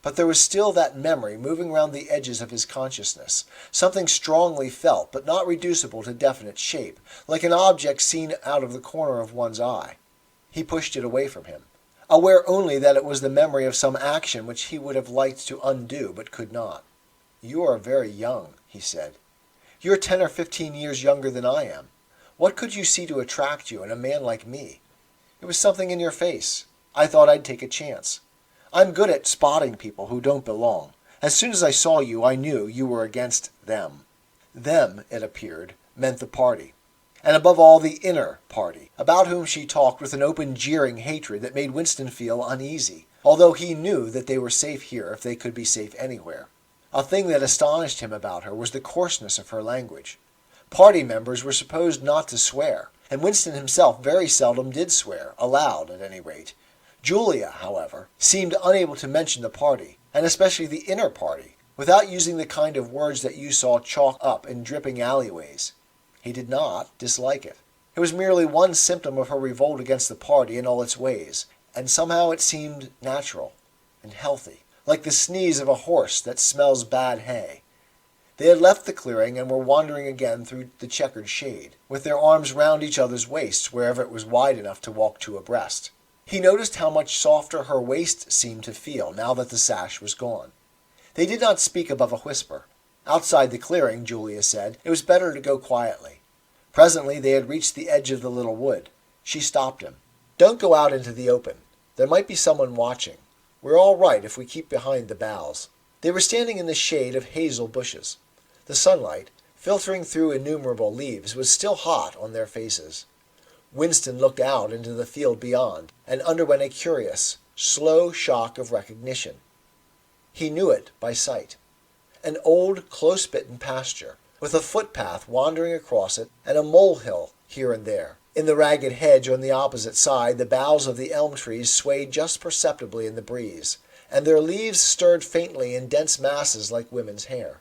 But there was still that memory moving round the edges of his consciousness, something strongly felt but not reducible to definite shape, like an object seen out of the corner of one's eye. He pushed it away from him, aware only that it was the memory of some action which he would have liked to undo but could not. "You are very young," he said. "You're 10 or 15 years younger than I am. What could you see to attract you in a man like me? It was something in your face. I thought I'd take a chance. I'm good at spotting people who don't belong. As soon as I saw you, I knew you were against them." Them, it appeared, meant the party, and above all the inner party, about whom she talked with an open jeering hatred that made Winston feel uneasy, although he knew that they were safe here if they could be safe anywhere. A thing that astonished him about her was the coarseness of her language. Party members were supposed not to swear, and Winston himself very seldom did swear, aloud at any rate. Julia, however, seemed unable to mention the party, and especially the inner party, without using the kind of words that you saw chalked up in dripping alleyways. He did not dislike it. It was merely one symptom of her revolt against the party in all its ways, and somehow it seemed natural and healthy, like the sneeze of a horse that smells bad hay. They had left the clearing and were wandering again through the checkered shade, with their arms round each other's waists wherever it was wide enough to walk two abreast. He noticed how much softer her waist seemed to feel now that the sash was gone. They did not speak above a whisper. Outside the clearing, Julia said, it was better to go quietly. Presently they had reached the edge of the little wood. She stopped him. "Don't go out into the open. There might be someone watching. We're all right if we keep behind the boughs." They were standing in the shade of hazel bushes. The sunlight, filtering through innumerable leaves, was still hot on their faces. Winston looked out into the field beyond, and underwent a curious, slow shock of recognition. He knew it by sight. An old, close-bitten pasture, with a footpath wandering across it, and a molehill here and there. In the ragged hedge on the opposite side, the boughs of the elm trees swayed just perceptibly in the breeze, and their leaves stirred faintly in dense masses like women's hair.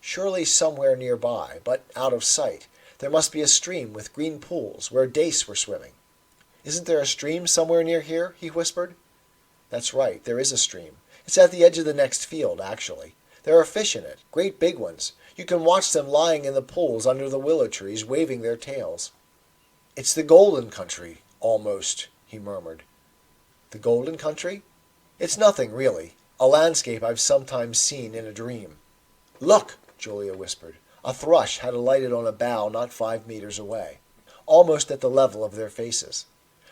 Surely somewhere nearby, but out of sight, there must be a stream with green pools where dace were swimming. "Isn't there a stream somewhere near here?" he whispered. "That's right, there is a stream. It's at the edge of the next field, actually. There are fish in it, great big ones. You can watch them lying in the pools under the willow trees, waving their tails." "It's the golden country, almost," he murmured. "The golden country? It's nothing, really. A landscape I've sometimes seen in a dream." "Look!" Julia whispered. A thrush had alighted on a bough not 5 meters away, almost at the level of their faces.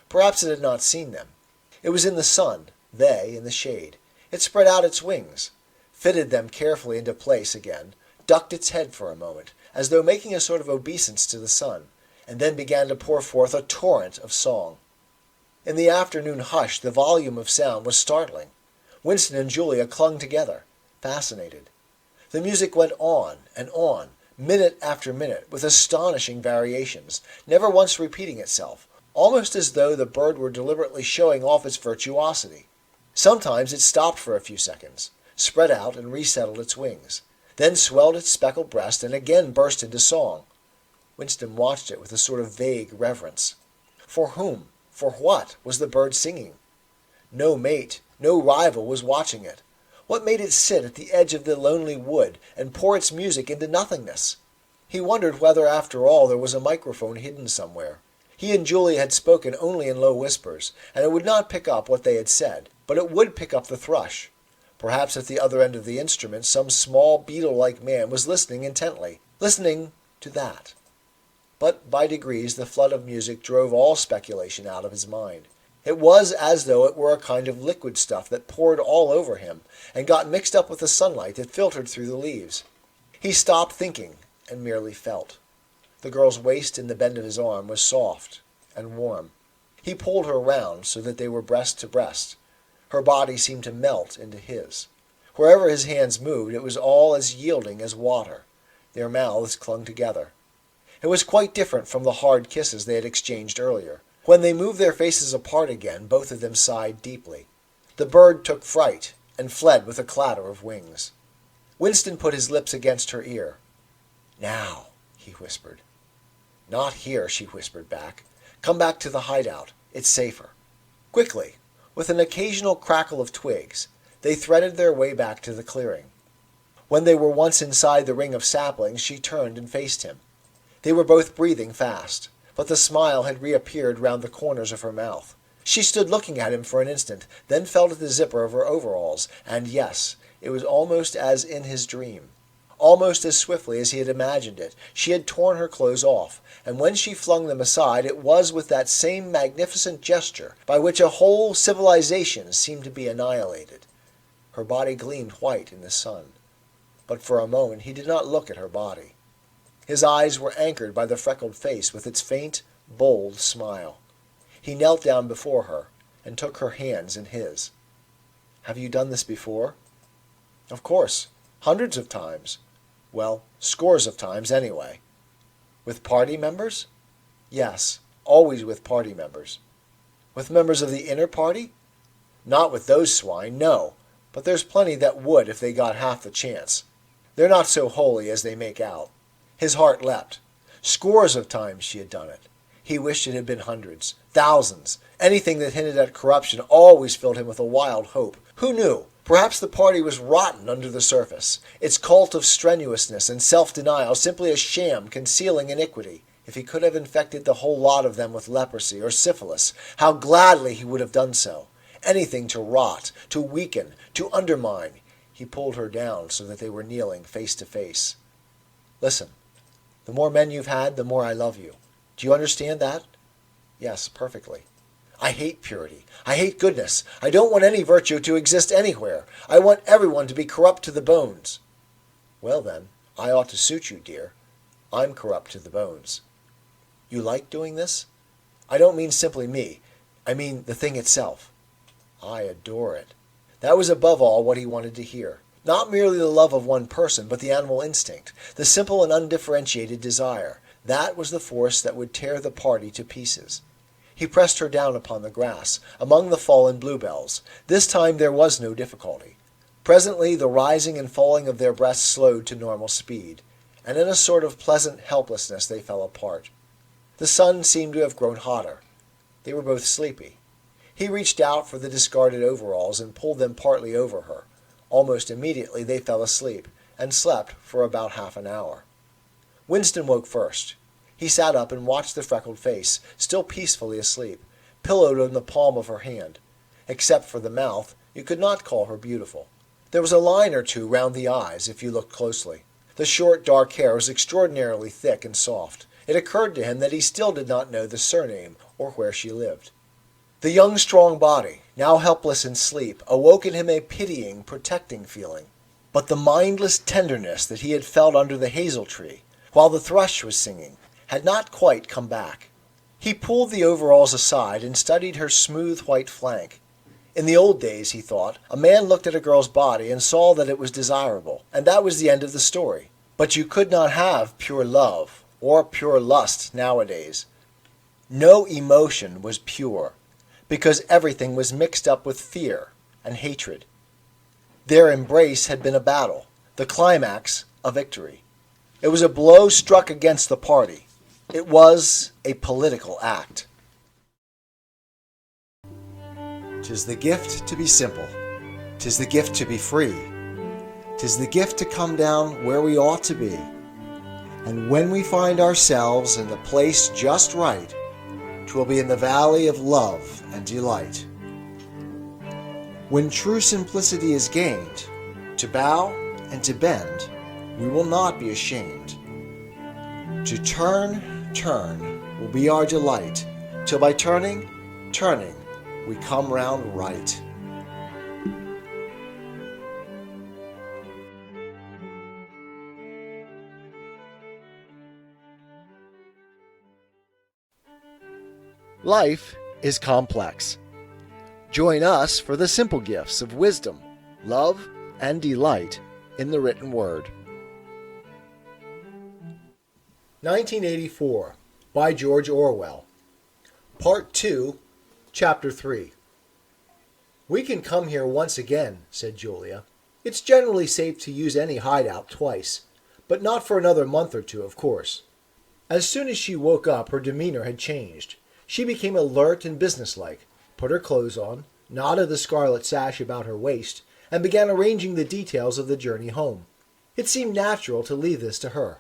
Perhaps it had not seen them. It was in the sun, they in the shade. It spread out its wings, fitted them carefully into place again, ducked its head for a moment, as though making a sort of obeisance to the sun, and then began to pour forth a torrent of song. In the afternoon hush, the volume of sound was startling. Winston and Julia clung together, fascinated. The music went on, minute after minute, with astonishing variations, never once repeating itself, almost as though the bird were deliberately showing off its virtuosity. Sometimes it stopped for a few seconds, spread out and resettled its wings, then swelled its speckled breast and again burst into song. Winston watched it with a sort of vague reverence. For whom, for what, was the bird singing? No mate, no rival was watching it. What made it sit at the edge of the lonely wood and pour its music into nothingness? He wondered whether after all there was a microphone hidden somewhere. He and Julia had spoken only in low whispers, and it would not pick up what they had said, but it would pick up the thrush. Perhaps at the other end of the instrument some small beetle-like man was listening intently, listening to that. But by degrees the flood of music drove all speculation out of his mind. It was as though it were a kind of liquid stuff that poured all over him and got mixed up with the sunlight that filtered through the leaves. He stopped thinking and merely felt. The girl's waist in the bend of his arm was soft and warm. He pulled her round so that they were breast to breast. Her body seemed to melt into his. Wherever his hands moved, it was all as yielding as water. Their mouths clung together. It was quite different from the hard kisses they had exchanged earlier. When they moved their faces apart again, both of them sighed deeply. The bird took fright and fled with a clatter of wings. Winston put his lips against her ear. "Now," he whispered. "Not here," she whispered back. "Come back to the hideout. It's safer." Quickly, with an occasional crackle of twigs, they threaded their way back to the clearing. When they were once inside the ring of saplings, she turned and faced him. They were both breathing fast, but the smile had reappeared round the corners of her mouth. She stood looking at him for an instant, then felt at the zipper of her overalls, and yes, it was almost as in his dream. Almost as swiftly as he had imagined it, she had torn her clothes off, and when she flung them aside, it was with that same magnificent gesture by which a whole civilization seemed to be annihilated. Her body gleamed white in the sun, but for a moment he did not look at her body. His eyes were anchored by the freckled face with its faint, bold smile. He knelt down before her and took her hands in his. "Have you done this before?" "Of course. Hundreds of times. Well, scores of times, anyway." "With party members?" "Yes, always with party members." "With members of the inner party?" "Not with those swine, no. But there's plenty that would if they got half the chance. They're not so holy as they make out." His heart leapt. Scores of times she had done it. He wished it had been hundreds, thousands. Anything that hinted at corruption always filled him with a wild hope. Who knew? Perhaps the party was rotten under the surface, its cult of strenuousness and self-denial simply a sham concealing iniquity. If he could have infected the whole lot of them with leprosy or syphilis, how gladly he would have done so. Anything to rot, to weaken, to undermine. He pulled her down so that they were kneeling face to face. "Listen, the more men you've had, the more I love you. Do you understand that?" "Yes, perfectly." "I hate purity. I hate goodness. I don't want any virtue to exist anywhere. I want everyone to be corrupt to the bones." "Well then, I ought to suit you, dear. I'm corrupt to the bones." "You like doing this?" "I don't mean simply me. I mean the thing itself." "I adore it." That was above all what he wanted to hear. Not merely the love of one person, but the animal instinct, the simple and undifferentiated desire. That was the force that would tear the party to pieces. He pressed her down upon the grass, among the fallen bluebells. This time there was no difficulty. Presently the rising and falling of their breasts slowed to normal speed, and in a sort of pleasant helplessness they fell apart. The sun seemed to have grown hotter. They were both sleepy. He reached out for the discarded overalls and pulled them partly over her. Almost immediately they fell asleep, and slept for about half an hour. Winston woke first. He sat up and watched the freckled face, still peacefully asleep, pillowed on the palm of her hand. Except for the mouth, you could not call her beautiful. There was a line or two round the eyes, if you looked closely. The short dark hair was extraordinarily thick and soft. It occurred to him that he still did not know the surname or where she lived. The young strong body, now helpless in sleep, awoke in him a pitying, protecting feeling. But the mindless tenderness that he had felt under the hazel tree, while the thrush was singing, had not quite come back. He pulled the overalls aside and studied her smooth white flank. In the old days, he thought, a man looked at a girl's body and saw that it was desirable, and that was the end of the story. But you could not have pure love or pure lust nowadays. No emotion was pure, because everything was mixed up with fear and hatred. Their embrace had been a battle, the climax a victory. It was a blow struck against the party. It was a political act. "'Tis the gift to be simple. 'Tis the gift to be free. 'Tis the gift to come down where we ought to be. And when we find ourselves in the place just right, 'twill be in the valley of love and delight. When true simplicity is gained, to bow and to bend, we will not be ashamed. To turn will be our delight, till by turning, we come round right." Life is complex. Join us for the simple gifts of wisdom, love, and delight in the written word. 1984 by George Orwell. Part 2, Chapter 3. "We can come here once again," said Julia. "It's generally safe to use any hideout twice, but not for another month or two, of course." As soon as she woke up, her demeanor had changed. She became alert and businesslike, put her clothes on, knotted the scarlet sash about her waist, and began arranging the details of the journey home. It seemed natural to leave this to her.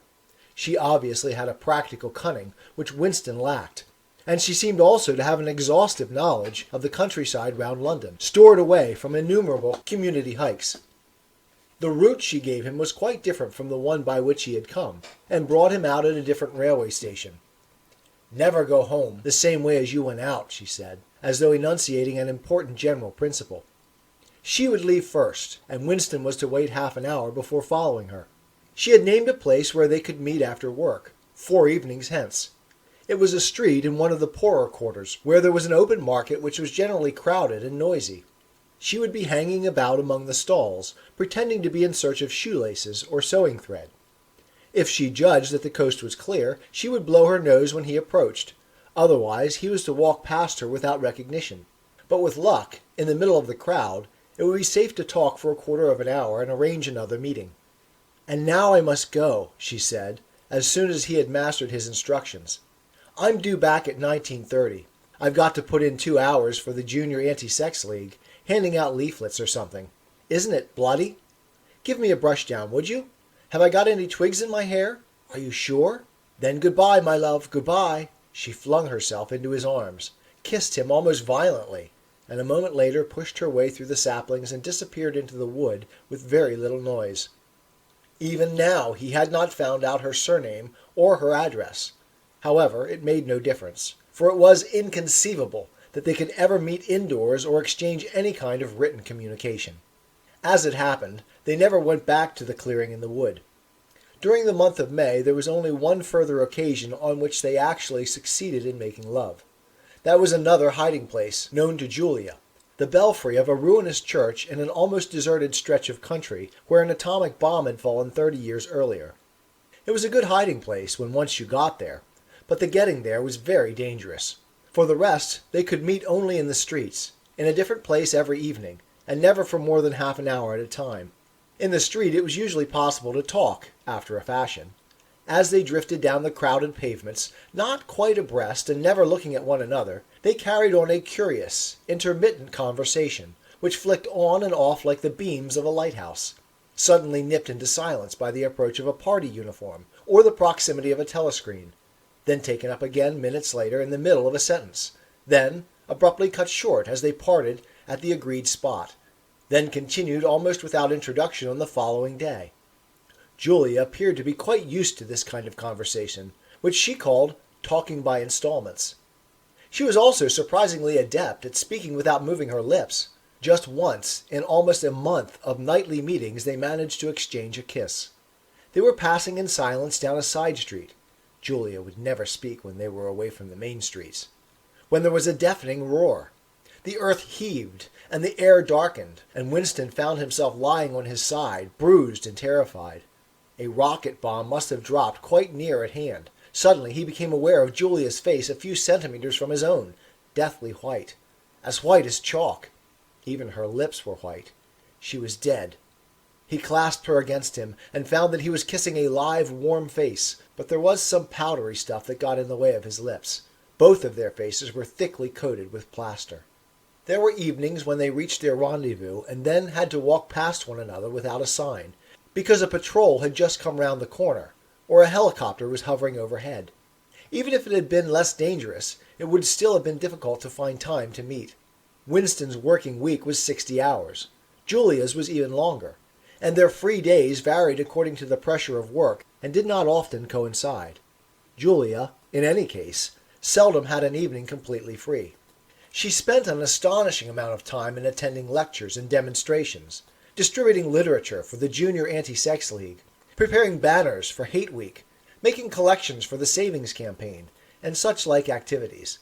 She obviously had a practical cunning which Winston lacked, and she seemed also to have an exhaustive knowledge of the countryside round London, stored away from innumerable community hikes. The route she gave him was quite different from the one by which he had come, and brought him out at a different railway station. "Never go home the same way as you went out," she said, as though enunciating an important general principle. She would leave first, and Winston was to wait half an hour before following her. She had named a place where they could meet after work, 4 evenings hence. It was a street in one of the poorer quarters, where there was an open market which was generally crowded and noisy. She would be hanging about among the stalls, pretending to be in search of shoelaces or sewing thread. If she judged that the coast was clear, she would blow her nose when he approached. Otherwise, he was to walk past her without recognition. But with luck, in the middle of the crowd, it would be safe to talk for a quarter of an hour and arrange another meeting. "And now I must go," she said, as soon as he had mastered his instructions. "I'm due back at 19:30. I've got to put in 2 hours for the Junior Anti-Sex League, handing out leaflets or something. Isn't it bloody? Give me a brush down, would you? Have I got any twigs in my hair? Are you sure? Then goodbye, my love, goodbye." She flung herself into his arms, kissed him almost violently, and a moment later pushed her way through the saplings and disappeared into the wood with very little noise. Even now he had not found out her surname or her address. However, it made no difference, for it was inconceivable that they could ever meet indoors or exchange any kind of written communication. As it happened, they never went back to the clearing in the wood. During the month of May there was only one further occasion on which they actually succeeded in making love. That was another hiding place, known to Julia, the belfry of a ruinous church in an almost deserted stretch of country where an atomic bomb had fallen 30 years earlier. It was a good hiding place when once you got there, but the getting there was very dangerous. For the rest, they could meet only in the streets, in a different place every evening, and never for more than half an hour at a time. In the street it was usually possible to talk, after a fashion. As they drifted down the crowded pavements, not quite abreast and never looking at one another, they carried on a curious, intermittent conversation, which flicked on and off like the beams of a lighthouse, suddenly nipped into silence by the approach of a party uniform, or the proximity of a telescreen, then taken up again minutes later in the middle of a sentence, then abruptly cut short as they parted at the agreed spot, then continued almost without introduction on the following day. Julia appeared to be quite used to this kind of conversation, which she called talking by installments. She was also surprisingly adept at speaking without moving her lips. Just once, in almost a month of nightly meetings, they managed to exchange a kiss. They were passing in silence down a side street. Julia would never speak when they were away from the main streets. When there was a deafening roar. The earth heaved, and the air darkened, and Winston found himself lying on his side, bruised and terrified. A rocket bomb must have dropped quite near at hand. Suddenly he became aware of Julia's face a few centimeters from his own, deathly white as chalk. Even her lips were white. She was dead. He clasped her against him, and found that he was kissing a live, warm face, but there was some powdery stuff that got in the way of his lips. Both of their faces were thickly coated with plaster. There were evenings when they reached their rendezvous and then had to walk past one another without a sign, because a patrol had just come round the corner, or a helicopter was hovering overhead. Even if it had been less dangerous, it would still have been difficult to find time to meet. Winston's working week was 60 hours. Julia's was even longer, and their free days varied according to the pressure of work and did not often coincide. Julia, in any case, seldom had an evening completely free. She spent an astonishing amount of time in attending lectures and demonstrations, distributing literature for the Junior Anti-Sex League, preparing banners for Hate Week, making collections for the Savings Campaign, and such like activities.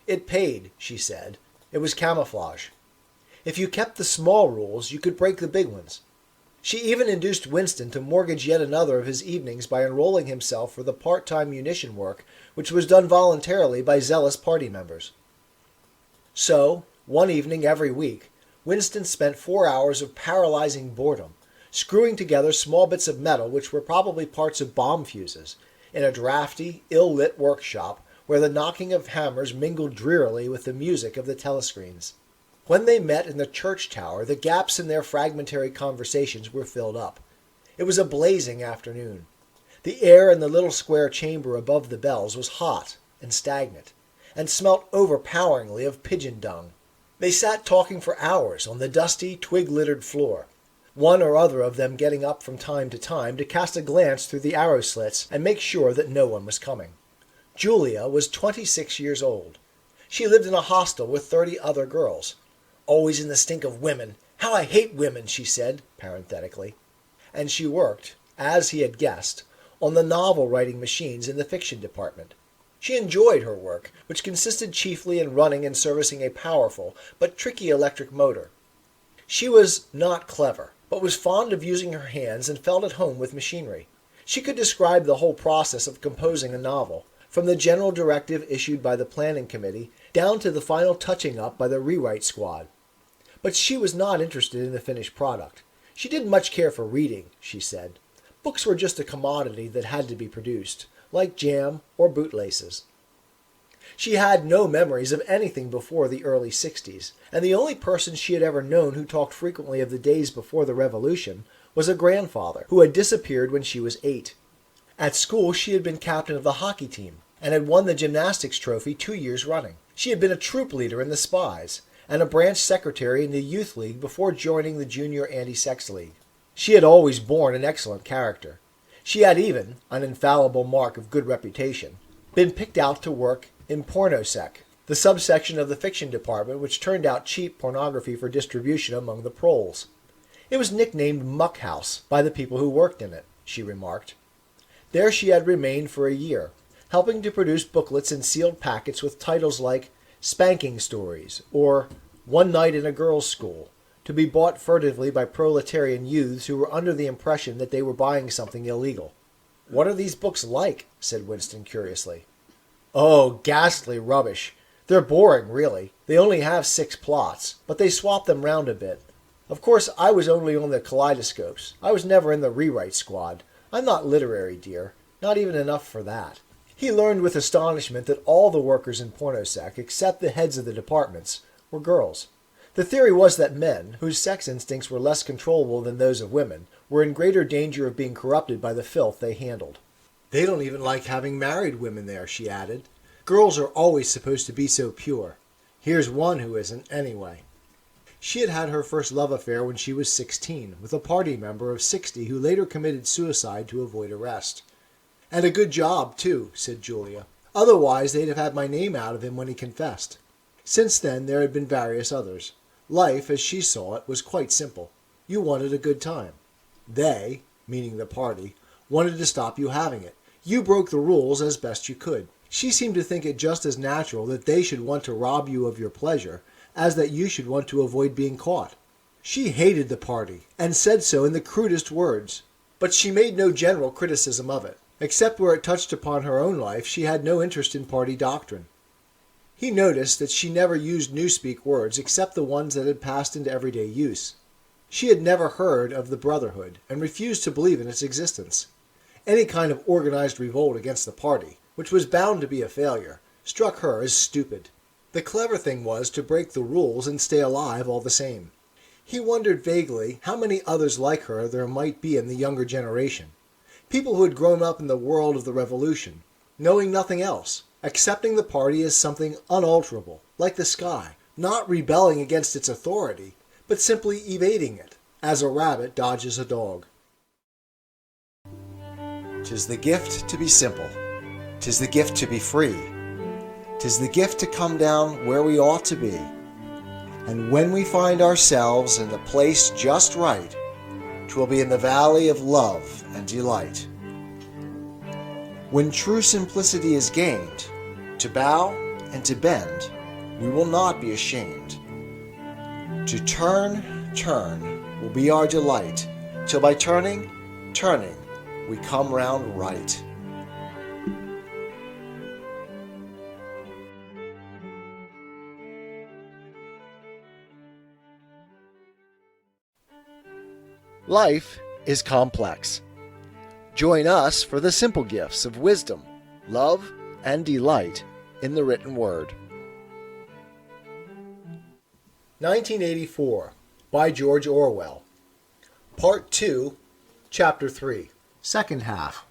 It paid, she said. It was camouflage. If you kept the small rules, you could break the big ones. She even induced Winston to mortgage yet another of his evenings by enrolling himself for the part-time munition work which was done voluntarily by zealous party members. So, one evening every week, Winston spent 4 hours of paralyzing boredom, screwing together small bits of metal which were probably parts of bomb fuses, in a drafty, ill-lit workshop where the knocking of hammers mingled drearily with the music of the telescreens. When they met in the church tower, the gaps in their fragmentary conversations were filled up. It was a blazing afternoon. The air in the little square chamber above the bells was hot and stagnant, and smelt overpoweringly of pigeon dung. They sat talking for hours on the dusty, twig-littered floor, one or other of them getting up from time to time to cast a glance through the arrow slits and make sure that no one was coming. Julia was 26 years old. She lived in a hostel with 30 other girls. "Always in the stink of women. How I hate women," she said, parenthetically. And she worked, as he had guessed, on the novel-writing machines in the fiction department. She enjoyed her work, which consisted chiefly in running and servicing a powerful but tricky electric motor. She was not clever, but was fond of using her hands and felt at home with machinery. She could describe the whole process of composing a novel, from the general directive issued by the planning committee down to the final touching up by the rewrite squad. But she was not interested in the finished product. She didn't much care for reading, she said. Books were just a commodity that had to be produced, like jam or bootlaces. She had no memories of anything before the early 60s, and the only person she had ever known who talked frequently of the days before the Revolution was a grandfather who had disappeared when she was 8. At school she had been captain of the hockey team, and had won the gymnastics trophy 2 years running. She had been a troop leader in the Spies, and a branch secretary in the Youth League before joining the Junior Anti-Sex League. She had always borne an excellent character. She had even, an infallible mark of good reputation, been picked out to work in pornosec, the subsection of the fiction department which turned out cheap pornography for distribution among the proles. It was nicknamed Muck House by the people who worked in it, she remarked. There she had remained for a year, helping to produce booklets in sealed packets with titles like Spanking Stories or One Night in a Girls' School, to be bought furtively by proletarian youths who were under the impression that they were buying something illegal. "What are these books like?" said Winston curiously. "Oh, ghastly rubbish. They're boring, really. They only have 6 plots, but they swap them round a bit. Of course, I was only on the kaleidoscopes. I was never in the rewrite squad. I'm not literary, dear. Not even enough for that." He learned with astonishment that all the workers in pornosec, except the heads of the departments, were girls. The theory was that men, whose sex instincts were less controllable than those of women, were in greater danger of being corrupted by the filth they handled. "They don't even like having married women there," she added. "Girls are always supposed to be so pure. Here's one who isn't, anyway." She had had her first love affair when she was 16, with a party member of 60 who later committed suicide to avoid arrest. "And a good job, too," said Julia. "Otherwise they'd have had my name out of him when he confessed." Since then there had been various others. Life, as she saw it, was quite simple. You wanted a good time. They, meaning the party, wanted to stop you having it. You broke the rules as best you could. She seemed to think it just as natural that they should want to rob you of your pleasure as that you should want to avoid being caught. She hated the party, and said so in the crudest words. But she made no general criticism of it. Except where it touched upon her own life, she had no interest in party doctrine. He noticed that she never used newspeak words except the ones that had passed into everyday use. She had never heard of the Brotherhood, and refused to believe in its existence. Any kind of organized revolt against the party, which was bound to be a failure, struck her as stupid. The clever thing was to break the rules and stay alive all the same. He wondered vaguely how many others like her there might be in the younger generation. People who had grown up in the world of the Revolution, knowing nothing else, accepting the party as something unalterable, like the sky, not rebelling against its authority, but simply evading it, as a rabbit dodges a dog. "'Tis the gift to be simple. 'Tis the gift to be free. 'Tis the gift to come down where we ought to be. And when we find ourselves in the place just right, 'twill be in the valley of love and delight. When true simplicity is gained, to bow and to bend, we will not be ashamed. To turn will be our delight, till by turning, we come round right. Life is complex. Join us for the simple gifts of wisdom, love, and delight in the written word. 1984 by George Orwell. Part 2, Chapter 3. Second half.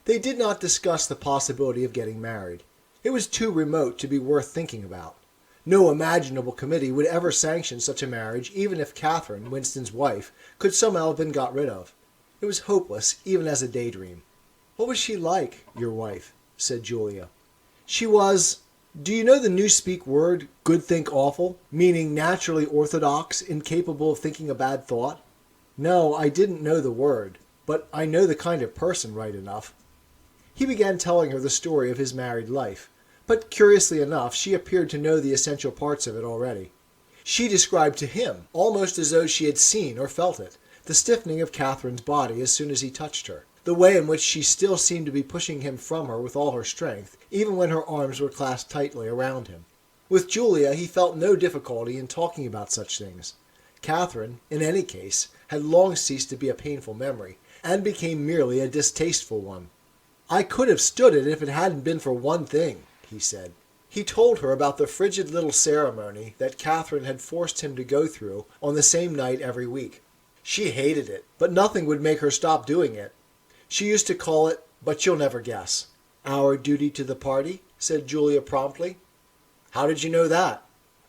They did not discuss the possibility of getting married. It was too remote to be worth thinking about. No imaginable committee would ever sanction such a marriage, even if Catherine, Winston's wife, could somehow have been got rid of. It was hopeless, even as a daydream. "What was she like, your wife?" said Julia. "She was... Do you know the Newspeak word, good think awful, meaning naturally orthodox, incapable of thinking a bad thought?" "No, I didn't know the word, but I know the kind of person right enough." He began telling her the story of his married life, but curiously enough she appeared to know the essential parts of it already. She described to him, almost as though she had seen or felt it, the stiffening of Catherine's body as soon as he touched her, the way in which she still seemed to be pushing him from her with all her strength, even when her arms were clasped tightly around him. With Julia he felt no difficulty in talking about such things. Catherine, in any case, had long ceased to be a painful memory, and became merely a distasteful one. "I could have stood it if it hadn't been for one thing," he said. He told her about the frigid little ceremony that Catherine had forced him to go through on the same night every week. She hated it, but nothing would make her stop doing it. She used to call it, but you'll never guess. "Our duty to the party," said Julia promptly. "How did you know that?"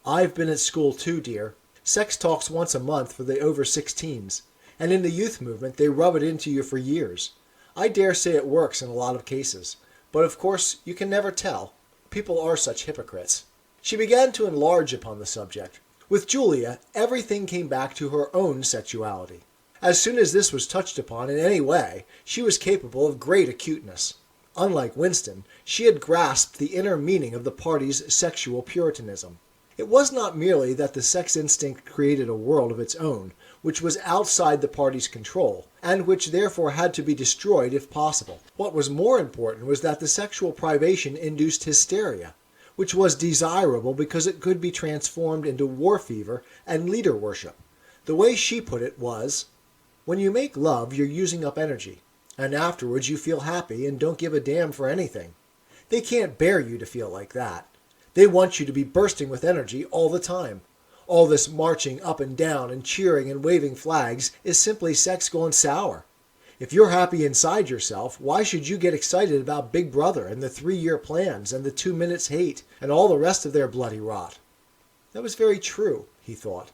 "I've been at school too, dear. Sex talks once a month for the over-16s, and in the youth movement they rub it into you for years. I dare say it works in a lot of cases, but of course you can never tell. People are such hypocrites." She began to enlarge upon the subject. With Julia, everything came back to her own sexuality. As soon as this was touched upon in any way, she was capable of great acuteness. Unlike Winston, she had grasped the inner meaning of the party's sexual puritanism. It was not merely that the sex instinct created a world of its own, which was outside the party's control, and which therefore had to be destroyed if possible. What was more important was that the sexual privation induced hysteria, which was desirable because it could be transformed into war fever and leader worship. The way she put it was, "When you make love, you're using up energy, and afterwards you feel happy and don't give a damn for anything. They can't bear you to feel like that. They want you to be bursting with energy all the time. All this marching up and down and cheering and waving flags is simply sex gone sour. If you're happy inside yourself, why should you get excited about Big Brother and the 3-year plans and the 2 minutes hate and all the rest of their bloody rot?" That was very true, he thought.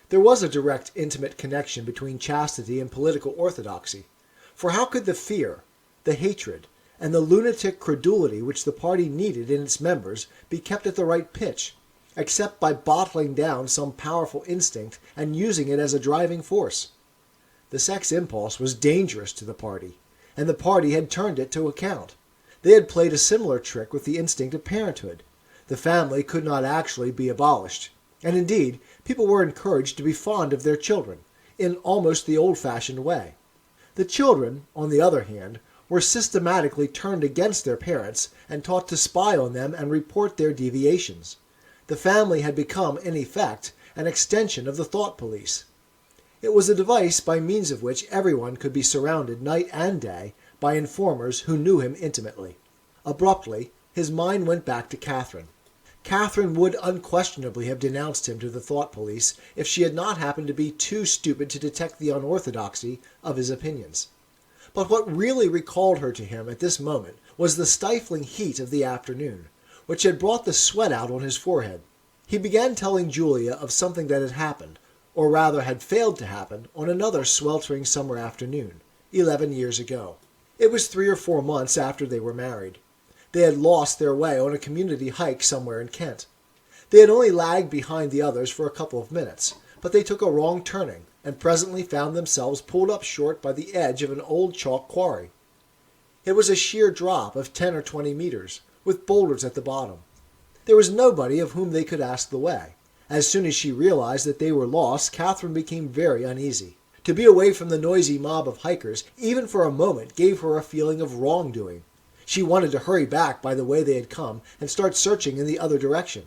There was a direct, intimate connection between chastity and political orthodoxy. For how could the fear, the hatred, and the lunatic credulity which the party needed in its members be kept at the right pitch, except by bottling down some powerful instinct and using it as a driving force? The sex impulse was dangerous to the party, and the party had turned it to account. They had played a similar trick with the instinct of parenthood. The family could not actually be abolished, and indeed people were encouraged to be fond of their children, in almost the old-fashioned way. The children, on the other hand, were systematically turned against their parents and taught to spy on them and report their deviations. The family had become, in effect, an extension of the thought police. It was a device by means of which everyone could be surrounded night and day by informers who knew him intimately. Abruptly, his mind went back to Catherine. Catherine would unquestionably have denounced him to the thought police if she had not happened to be too stupid to detect the unorthodoxy of his opinions. But what really recalled her to him at this moment was the stifling heat of the afternoon, which had brought the sweat out on his forehead. He began telling Julia of something that had happened, or rather had failed to happen, on another sweltering summer afternoon, 11 years ago. It was 3 or 4 months after they were married. They had lost their way on a community hike somewhere in Kent. They had only lagged behind the others for a couple of minutes, but they took a wrong turning, and presently found themselves pulled up short by the edge of an old chalk quarry. It was a sheer drop of 10 or 20 meters, with boulders at the bottom. There was nobody of whom they could ask the way. As soon as she realized that they were lost, Catherine became very uneasy. To be away from the noisy mob of hikers, even for a moment, gave her a feeling of wrongdoing. She wanted to hurry back by the way they had come and start searching in the other direction.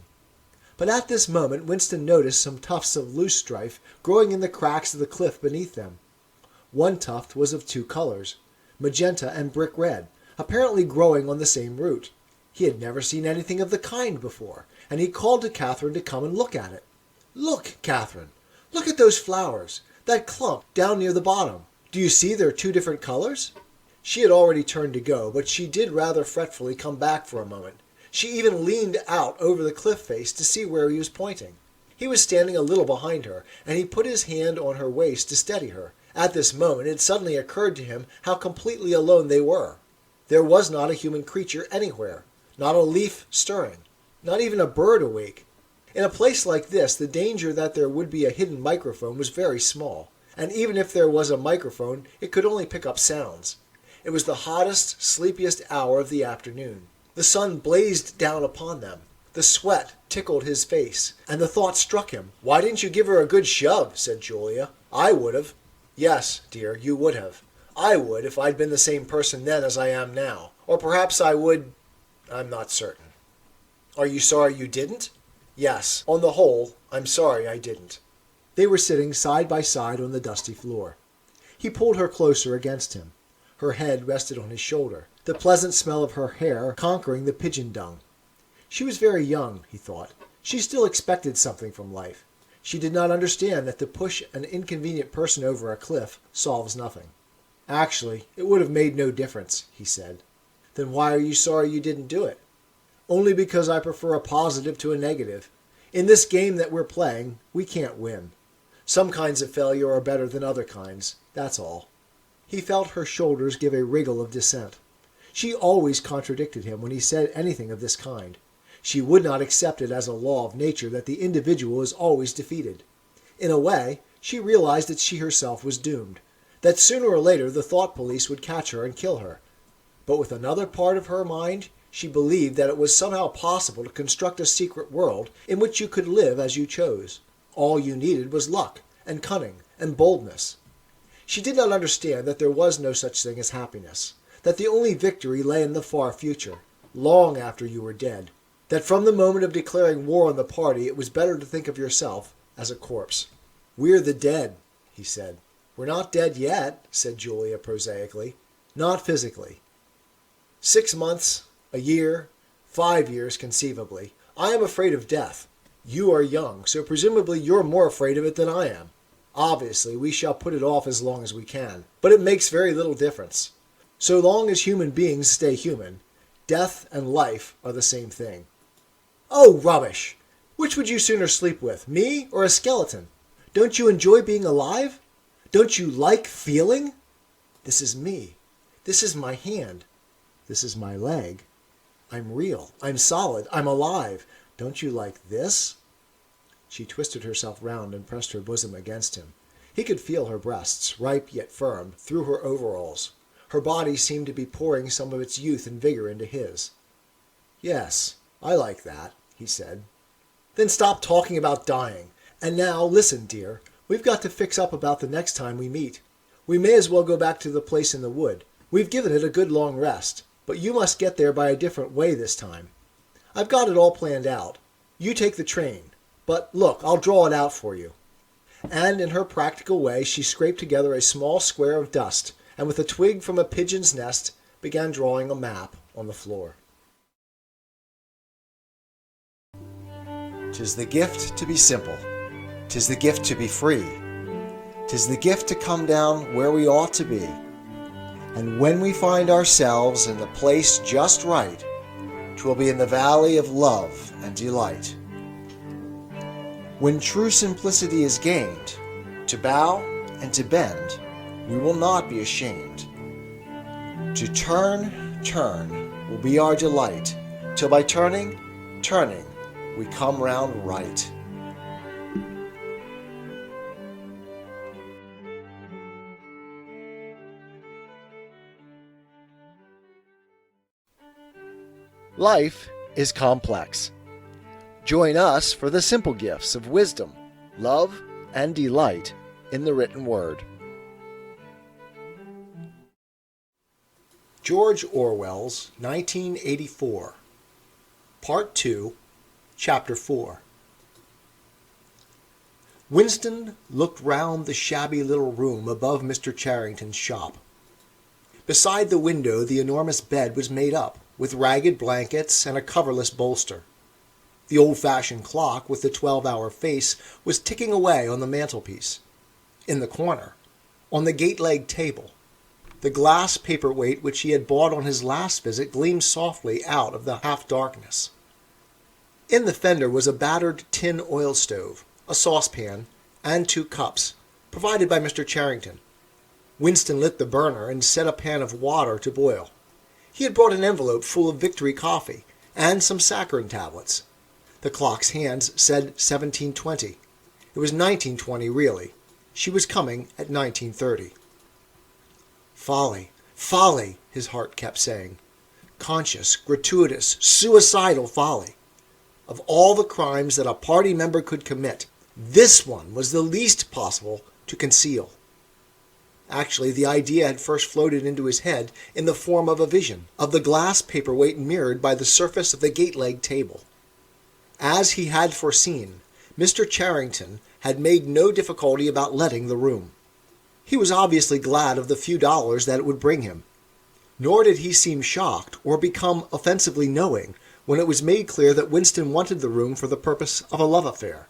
But at this moment Winston noticed some tufts of loosestrife growing in the cracks of the cliff beneath them. One tuft was of two colors, magenta and brick red, apparently growing on the same root. He had never seen anything of the kind before, and he called to Catherine to come and look at it. "Look, Catherine! Look at those flowers! That clump down near the bottom! Do you see they're two different colors?" She had already turned to go, but she did rather fretfully come back for a moment. She even leaned out over the cliff face to see where he was pointing. He was standing a little behind her, and he put his hand on her waist to steady her. At this moment it suddenly occurred to him how completely alone they were. There was not a human creature anywhere, not a leaf stirring, not even a bird awake. In a place like this, the danger that there would be a hidden microphone was very small, and even if there was a microphone, it could only pick up sounds. It was the hottest, sleepiest hour of the afternoon. The sun blazed down upon them. The sweat tickled his face, and the thought struck him. "Why didn't you give her a good shove?" said Julia. "I would have." "Yes, dear, you would have. I would if I'd been the same person then as I am now. Or perhaps I would. I'm not certain." "Are you sorry you didn't?" "Yes, on the whole, I'm sorry I didn't." They were sitting side by side on the dusty floor. He pulled her closer against him. Her head rested on his shoulder, the pleasant smell of her hair conquering the pigeon dung. She was very young, he thought. She still expected something from life. She did not understand that to push an inconvenient person over a cliff solves nothing. "Actually, it would have made no difference," he said. "Then why are you sorry you didn't do it?" "Only because I prefer a positive to a negative. In this game that we're playing, we can't win. Some kinds of failure are better than other kinds, that's all." He felt her shoulders give a wriggle of dissent. She always contradicted him when he said anything of this kind. She would not accept it as a law of nature that the individual is always defeated. In a way, she realized that she herself was doomed, that sooner or later the thought police would catch her and kill her. But with another part of her mind, she believed that it was somehow possible to construct a secret world in which you could live as you chose. All you needed was luck and cunning and boldness. She did not understand that there was no such thing as happiness, that the only victory lay in the far future, long after you were dead, that from the moment of declaring war on the party it was better to think of yourself as a corpse. "We're the dead," he said. "We're not dead yet," said Julia prosaically. "Not physically. 6 months, a year, 5 years conceivably. I am afraid of death. You are young, so presumably you're more afraid of it than I am. Obviously, we shall put it off as long as we can, but it makes very little difference. So long as human beings stay human, death and life are the same thing." "Oh, rubbish! Which would you sooner sleep with, me or a skeleton? Don't you enjoy being alive? Don't you like feeling? This is me. This is my hand. This is my leg. I'm real. I'm solid. I'm alive. Don't you like this?" She twisted herself round and pressed her bosom against him. He could feel her breasts, ripe yet firm, through her overalls. Her body seemed to be pouring some of its youth and vigor into his. "Yes, I like that," he said. "Then stop talking about dying. And now, listen, dear, we've got to fix up about the next time we meet. We may as well go back to the place in the wood. We've given it a good long rest, but you must get there by a different way this time. I've got it all planned out. You take the train. But look, I'll draw it out for you." And in her practical way she scraped together a small square of dust, and with a twig from a pigeon's nest began drawing a map on the floor. "'Tis the gift to be simple. 'Tis the gift to be free. 'Tis the gift to come down where we ought to be. And when we find ourselves in the place just right, 'twill be in the valley of love and delight. When true simplicity is gained, to bow and to bend, we will not be ashamed. To turn will be our delight, till by turning, we come round right." Life is complex. Join us for the simple gifts of wisdom, love, and delight in the written word. George Orwell's 1984, Part 2, Chapter 4. Winston looked round the shabby little room above Mr. Charrington's shop. Beside the window the enormous bed was made up, with ragged blankets and a coverless bolster. The old-fashioned clock with the 12-hour face was ticking away on the mantelpiece. In the corner, on the gate-legged table, the glass paperweight which he had bought on his last visit gleamed softly out of the half-darkness. In the fender was a battered tin oil stove, a saucepan, and 2 cups, provided by Mr. Charrington. Winston lit the burner and set a pan of water to boil. He had brought an envelope full of Victory coffee and some saccharin tablets. The clock's hands said 1720. It was 1920, really. She was coming at 1930. Folly, folly, his heart kept saying. Conscious, gratuitous, suicidal folly. Of all the crimes that a party member could commit, this one was the least possible to conceal. Actually, the idea had first floated into his head in the form of a vision of the glass paperweight mirrored by the surface of the gate-legged table. As he had foreseen, Mr. Charrington had made no difficulty about letting the room. He was obviously glad of the few dollars that it would bring him. Nor did he seem shocked or become offensively knowing when it was made clear that Winston wanted the room for the purpose of a love affair.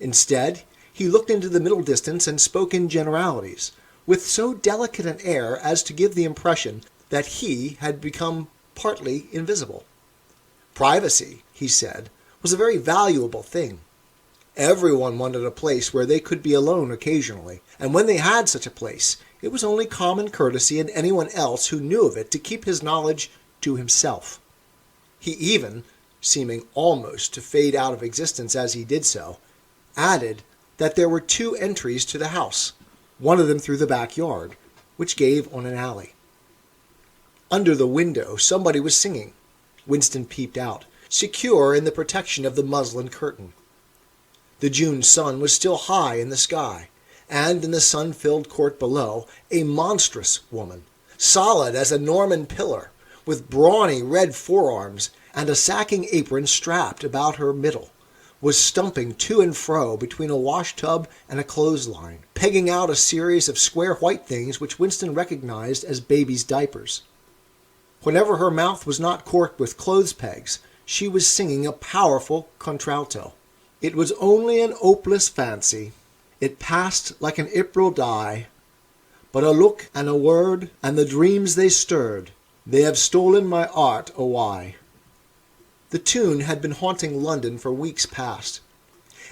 Instead, he looked into the middle distance and spoke in generalities, with so delicate an air as to give the impression that he had become partly invisible. Privacy, he said, was a very valuable thing. Everyone wanted a place where they could be alone occasionally, and when they had such a place, it was only common courtesy in anyone else who knew of it to keep his knowledge to himself. He even, seeming almost to fade out of existence as he did so, added that there were 2 entries to the house, one of them through the backyard, which gave on an alley. Under the window somebody was singing. Winston peeped out, secure in the protection of the muslin curtain. The June sun was still high in the sky, and in the sun-filled court below, a monstrous woman, solid as a Norman pillar, with brawny red forearms and a sacking apron strapped about her middle, was stumping to and fro between a wash-tub and a clothesline, pegging out a series of square white things which Winston recognized as babies' diapers. Whenever her mouth was not corked with clothes pegs, she was singing a powerful contralto. It was only an hopeless fancy. It passed like an April dye. But a look and a word, and the dreams they stirred, they have stolen my art away. The tune had been haunting London for weeks past.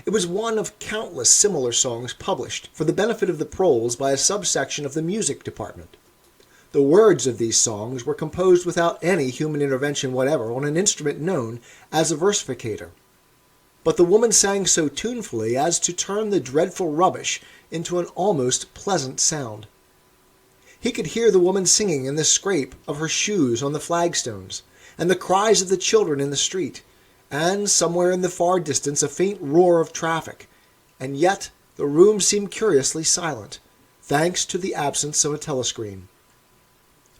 It was one of countless similar songs published for the benefit of the proles by a subsection of the music department. The words of these songs were composed without any human intervention whatever on an instrument known as a versificator. But the woman sang so tunefully as to turn the dreadful rubbish into an almost pleasant sound. He could hear the woman singing in the scrape of her shoes on the flagstones, and the cries of the children in the street, and somewhere in the far distance a faint roar of traffic, and yet the room seemed curiously silent, thanks to the absence of a telescreen.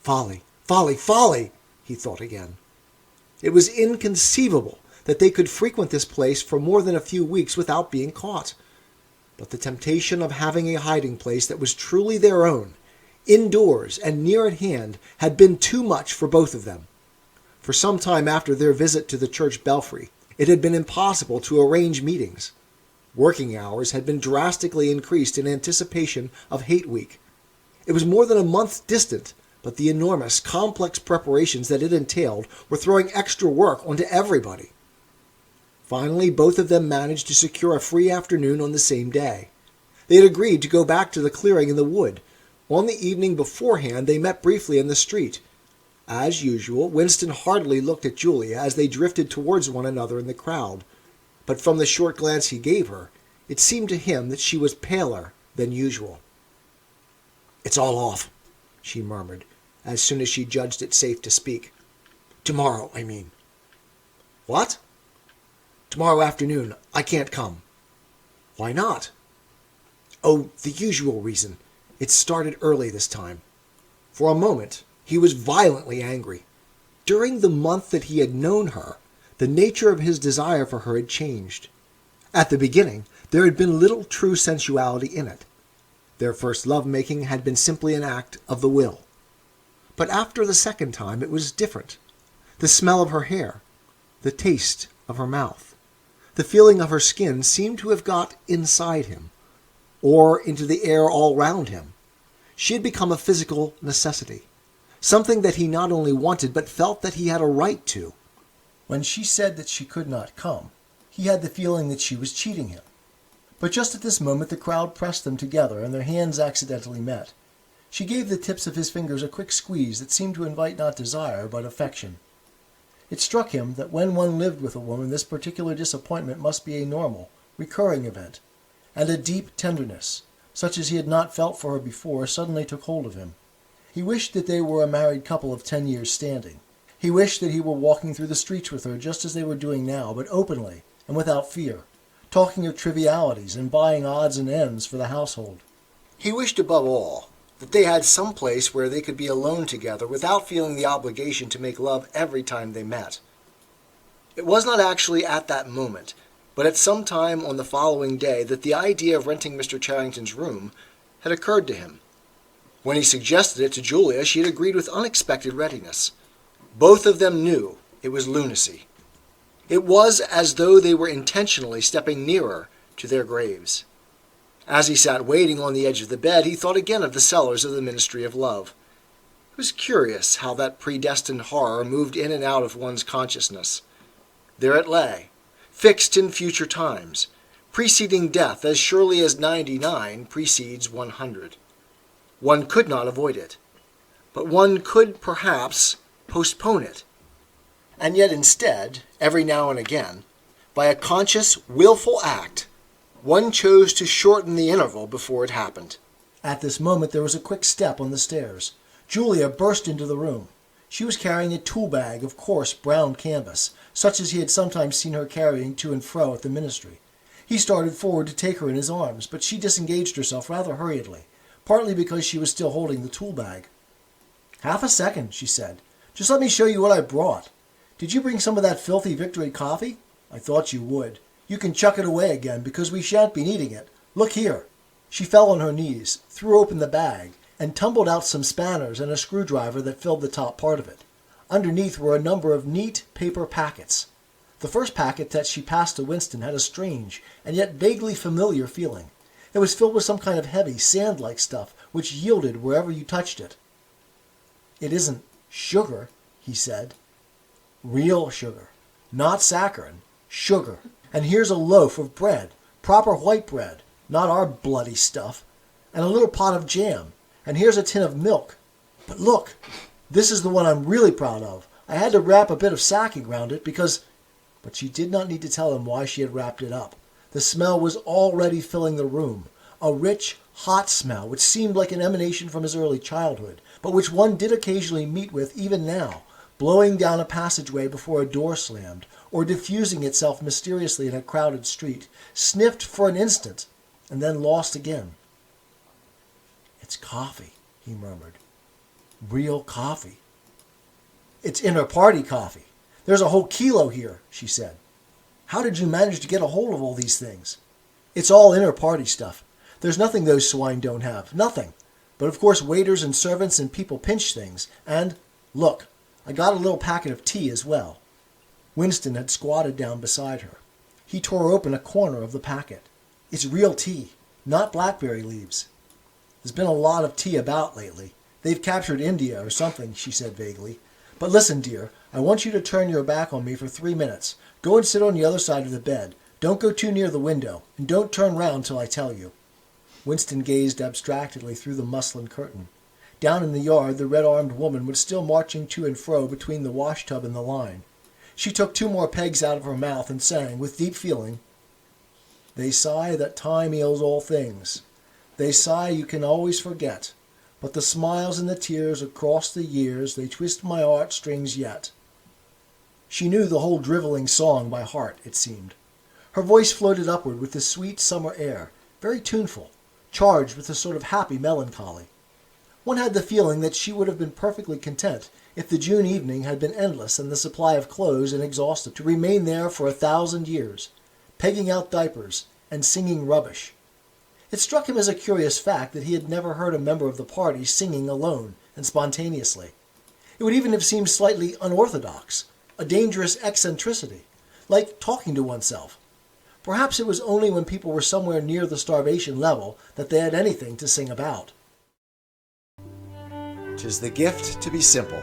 Folly, folly, folly, he thought again. It was inconceivable that they could frequent this place for more than a few weeks without being caught. But the temptation of having a hiding place that was truly their own, indoors and near at hand, had been too much for both of them. For some time after their visit to the church belfry, it had been impossible to arrange meetings. Working hours had been drastically increased in anticipation of Hate Week. It was more than a month distant, but the enormous, complex preparations that it entailed were throwing extra work onto everybody. Finally, both of them managed to secure a free afternoon on the same day. They had agreed to go back to the clearing in the wood. On the evening beforehand, they met briefly in the street. As usual, Winston hardly looked at Julia as they drifted towards one another in the crowd, but from the short glance he gave her, it seemed to him that she was paler than usual. "It's all off," she murmured, as soon as she judged it safe to speak. "Tomorrow, I mean." "What?" "Tomorrow afternoon. I can't come." "Why not?" "Oh, the usual reason. It started early this time." For a moment, He was violently angry. During the month that he had known her, the nature of his desire for her had changed. At the beginning, there had been little true sensuality in it. Their first love-making had been simply an act of the will. But after the second time, it was different. The smell of her hair, the taste of her mouth, the feeling of her skin seemed to have got inside him, or into the air all round him. She had become a physical necessity, something that he not only wanted but felt that he had a right to. When she said that she could not come, he had the feeling that she was cheating him. But just at this moment the crowd pressed them together and their hands accidentally met. She gave the tips of his fingers a quick squeeze that seemed to invite not desire but affection. It struck him that when one lived with a woman, this particular disappointment must be a normal, recurring event, and a deep tenderness, such as he had not felt for her before, suddenly took hold of him. He wished that they were a married couple of 10 years' standing. He wished that he were walking through the streets with her just as they were doing now, but openly and without fear, talking of trivialities and buying odds and ends for the household. He wished above all that they had some place where they could be alone together without feeling the obligation to make love every time they met. It was not actually at that moment, but at some time on the following day, that the idea of renting Mr. Charrington's room had occurred to him. When he suggested it to Julia, she had agreed with unexpected readiness. Both of them knew it was lunacy. It was as though they were intentionally stepping nearer to their graves. As he sat waiting on the edge of the bed, he thought again of the cellars of the Ministry of Love. It was curious how that predestined horror moved in and out of one's consciousness. There it lay, fixed in future times, preceding death as surely as 99 precedes 100. One could not avoid it, but one could perhaps postpone it. And yet instead, every now and again, by a conscious, willful act, one chose to shorten the interval before it happened. At this moment there was a quick step on the stairs. Julia burst into the room. She was carrying a tool bag of coarse brown canvas, such as he had sometimes seen her carrying to and fro at the ministry. He started forward to take her in his arms, but she disengaged herself rather hurriedly, partly because she was still holding the tool bag. "Half a second," she said. "Just let me show you what I brought. Did you bring some of that filthy Victory coffee? I thought you would. You can chuck it away again, because we shan't be needing it. Look here." She fell on her knees, threw open the bag, and tumbled out some spanners and a screwdriver that filled the top part of it. Underneath were a number of neat paper packets. The first packet that she passed to Winston had a strange and yet vaguely familiar feeling. It was filled with some kind of heavy, sand-like stuff, which yielded wherever you touched it. "It isn't sugar," he said. "Real sugar. Not saccharin. Sugar. And here's a loaf of bread, proper white bread, not our bloody stuff, and a little pot of jam. And here's a tin of milk. But look, this is the one I'm really proud of. I had to wrap a bit of sacking round it because—" But she did not need to tell him why she had wrapped it up. The smell was already filling the room, a rich, hot smell which seemed like an emanation from his early childhood, but which one did occasionally meet with even now, blowing down a passageway before a door slammed, or diffusing itself mysteriously in a crowded street, sniffed for an instant, and then lost again. "It's coffee," he murmured. "Real coffee." "It's inter-party coffee. There's a whole kilo here," she said. "How did you manage to get a hold of all these things?" "It's all inter-party stuff. There's nothing those swine don't have. Nothing. But of course waiters and servants and people pinch things. And, look, I got a little packet of tea as well." Winston had squatted down beside her. He tore open a corner of the packet. "It's real tea, not blackberry leaves. There's been a lot of tea about lately. They've captured India or something," she said vaguely. "But listen, dear, I want you to turn your back on me for 3 minutes. Go and sit on the other side of the bed. Don't go too near the window, and don't turn round till I tell you." Winston gazed abstractedly through the muslin curtain. Down in the yard, the red-armed woman was still marching to and fro between the washtub and the line. She took 2 more pegs out of her mouth and sang, with deep feeling, "They sigh that time heals all things. They sigh you can always forget. But the smiles and the tears across the years, they twist my heartstrings yet." She knew the whole drivelling song by heart, it seemed. Her voice floated upward with the sweet summer air, very tuneful, charged with a sort of happy melancholy. One had the feeling that she would have been perfectly content if the June evening had been endless and the supply of clothes inexhaustible, to remain there for 1,000 years, pegging out diapers and singing rubbish. It struck him as a curious fact that he had never heard a member of the party singing alone and spontaneously. It would even have seemed slightly unorthodox, a dangerous eccentricity, like talking to oneself. Perhaps it was only when people were somewhere near the starvation level that they had anything to sing about. "'Tis the gift to be simple.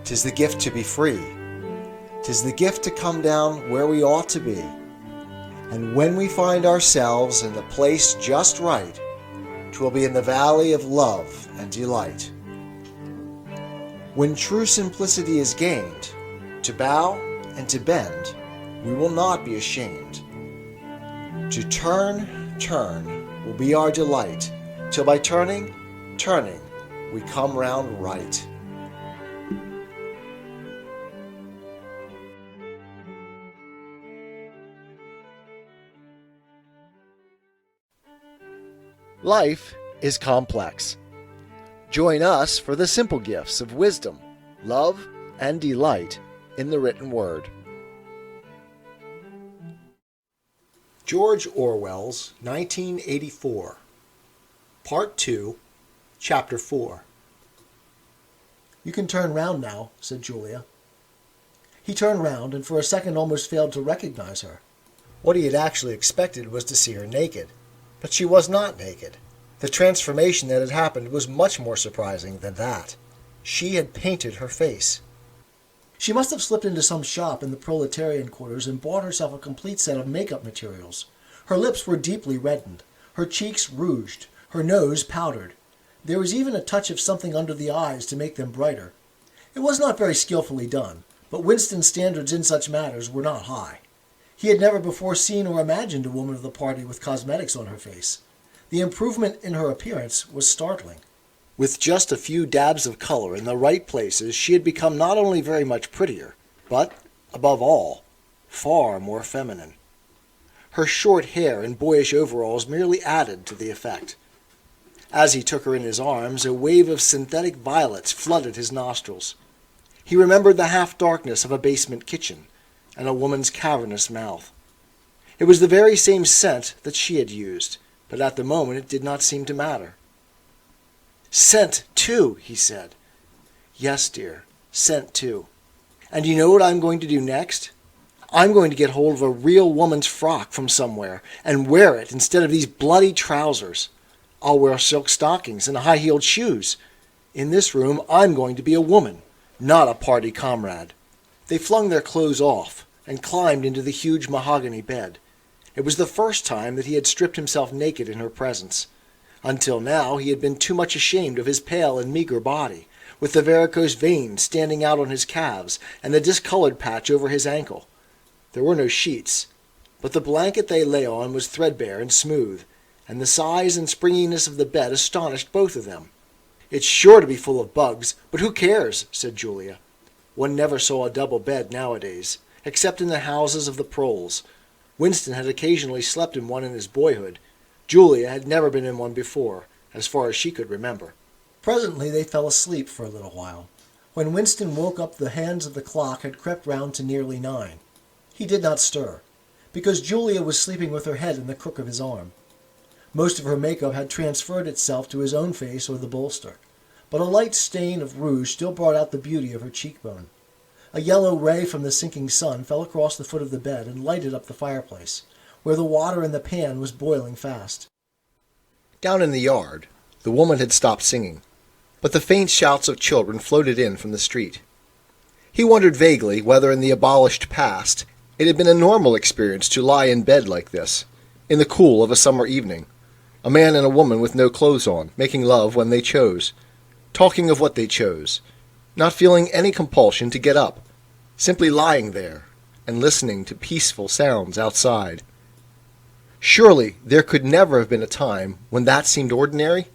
'Tis the gift to be free. 'Tis the gift to come down where we ought to be. And when we find ourselves in the place just right, 'twill be in the valley of love and delight. When true simplicity is gained, to bow and to bend, we will not be ashamed. To turn, turn will be our delight, till by turning, turning, we come round right." Life is complex. Join us for the simple gifts of wisdom, love, and delight in the written word. George Orwell's 1984, Part 2, Chapter 4. "You can turn round now," said Julia. He turned round and for a second almost failed to recognize her. What he had actually expected was to see her naked, but she was not naked. The transformation that had happened was much more surprising than that. She had painted her face. She must have slipped into some shop in the proletarian quarters and bought herself a complete set of makeup materials. Her lips were deeply reddened, her cheeks rouged, her nose powdered. There was even a touch of something under the eyes to make them brighter. It was not very skillfully done, but Winston's standards in such matters were not high. He had never before seen or imagined a woman of the party with cosmetics on her face. The improvement in her appearance was startling. With just a few dabs of color in the right places, she had become not only very much prettier, but, above all, far more feminine. Her short hair and boyish overalls merely added to the effect. As he took her in his arms, a wave of synthetic violets flooded his nostrils. He remembered the half-darkness of a basement kitchen and a woman's cavernous mouth. It was the very same scent that she had used, but at the moment it did not seem to matter. "Scent, too," he said. "Yes, dear, scent, too. And you know what I'm going to do next? I'm going to get hold of a real woman's frock from somewhere and wear it instead of these bloody trousers. I'll wear silk stockings and high-heeled shoes. In this room, I'm going to be a woman, not a party comrade." They flung their clothes off and climbed into the huge mahogany bed. It was the first time that he had stripped himself naked in her presence. Until now, he had been too much ashamed of his pale and meager body, with the varicose veins standing out on his calves and the discolored patch over his ankle. There were no sheets, but the blanket they lay on was threadbare and smooth, and the size and springiness of the bed astonished both of them. "It's sure to be full of bugs, but who cares?" said Julia. One never saw a double bed nowadays, except in the houses of the proles. Winston had occasionally slept in one in his boyhood. Julia had never been in one before, as far as she could remember. Presently they fell asleep for a little while. When Winston woke up, the hands of the clock had crept round to nearly 9. He did not stir, because Julia was sleeping with her head in the crook of his arm. Most of her makeup had transferred itself to his own face or the bolster, but a light stain of rouge still brought out the beauty of her cheekbone. A yellow ray from the sinking sun fell across the foot of the bed and lighted up the fireplace, where the water in the pan was boiling fast. Down in the yard, the woman had stopped singing, but the faint shouts of children floated in from the street. He wondered vaguely whether in the abolished past it had been a normal experience to lie in bed like this, in the cool of a summer evening, a man and a woman with no clothes on, making love when they chose, talking of what they chose, not feeling any compulsion to get up, simply lying there and listening to peaceful sounds outside. Surely there could never have been a time when that seemed ordinary?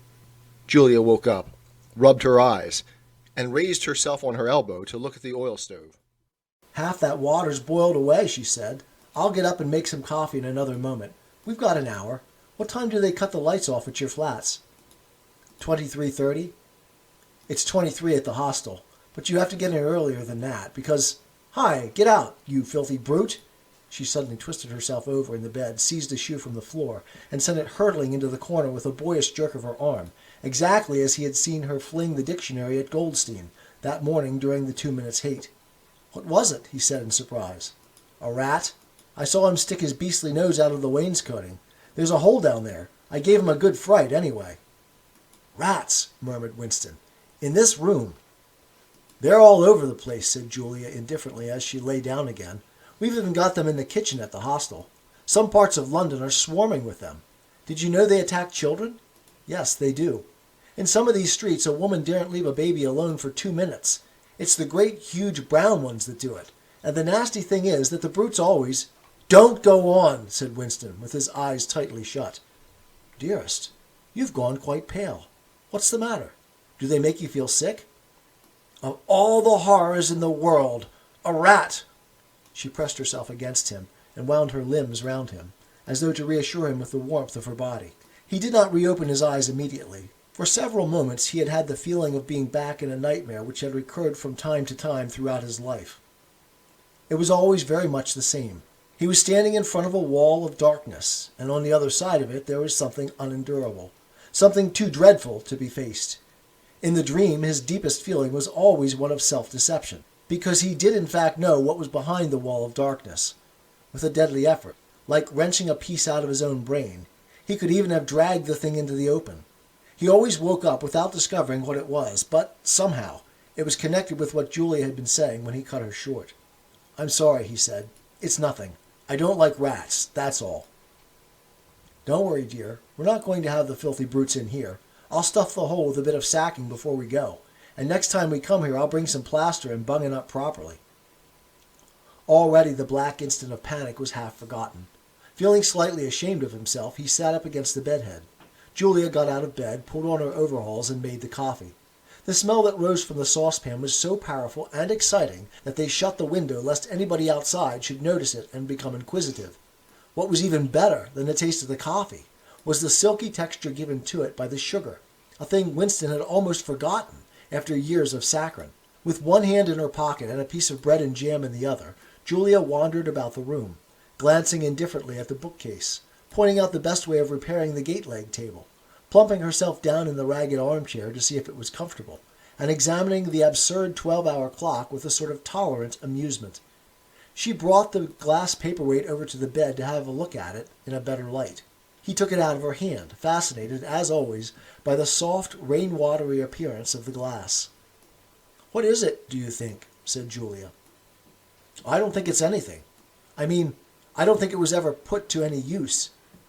Julia woke up, rubbed her eyes, and raised herself on her elbow to look at the oil stove. "Half that water's boiled away," she said. "I'll get up and make some coffee in another moment. We've got an hour. What time do they cut the lights off at your flats?" 23:30. It's 23 at the hostel, but you have to get in earlier than that, because... Hi, get out, you filthy brute! She suddenly twisted herself over in the bed, seized a shoe from the floor, and sent it hurtling into the corner with a boyish jerk of her arm, exactly as he had seen her fling the dictionary at Goldstein that morning during the 2 minutes hate. What was it? He said in surprise. A rat? I saw him stick his beastly nose out of the wainscoting. There's a hole down there. I gave him a good fright, anyway. Rats, murmured Winston. In this room. They're all over the place, said Julia indifferently as she lay down again. We've even got them in the kitchen at the hostel. Some parts of London are swarming with them. Did you know they attack children? Yes, they do. In some of these streets, a woman daren't leave a baby alone for 2 minutes. It's the great, huge brown ones that do it. And the nasty thing is that the brutes always... Don't go on, said Winston, with his eyes tightly shut. Dearest, you've gone quite pale. What's the matter? Do they make you feel sick? Of all the horrors in the world, a rat! She pressed herself against him and wound her limbs round him, as though to reassure him with the warmth of her body. He did not reopen his eyes immediately. For several moments he had had the feeling of being back in a nightmare which had recurred from time to time throughout his life. It was always very much the same. He was standing in front of a wall of darkness, and on the other side of it there was something unendurable, something too dreadful to be faced. In the dream, his deepest feeling was always one of self-deception, because he did in fact know what was behind the wall of darkness. With a deadly effort, like wrenching a piece out of his own brain, he could even have dragged the thing into the open. He always woke up without discovering what it was, but somehow it was connected with what Julia had been saying when he cut her short. I'm sorry, he said. It's nothing. I don't like rats, that's all. Don't worry, dear. We're not going to have the filthy brutes in here. I'll stuff the hole with a bit of sacking before we go, and next time we come here I'll bring some plaster and bung it up properly. Already the black instant of panic was half forgotten. Feeling slightly ashamed of himself, he sat up against the bedhead. Julia got out of bed, pulled on her overalls, and made the coffee. The smell that rose from the saucepan was so powerful and exciting that they shut the window lest anybody outside should notice it and become inquisitive. What was even better than the taste of the coffee was the silky texture given to it by the sugar, a thing Winston had almost forgotten after years of saccharin. With one hand in her pocket and a piece of bread and jam in the other, Julia wandered about the room, glancing indifferently at the bookcase, pointing out the best way of repairing the gate-leg table, plumping herself down in the ragged armchair to see if it was comfortable, and examining the absurd 12-hour clock with a sort of tolerant amusement. She brought the glass paperweight over to the bed to have a look at it in a better light. He took it out of her hand, fascinated, as always, by the soft, rain-watery appearance of the glass. "What is it, do you think?" said Julia. "I don't think it's anything. I don't think it was ever put to any use.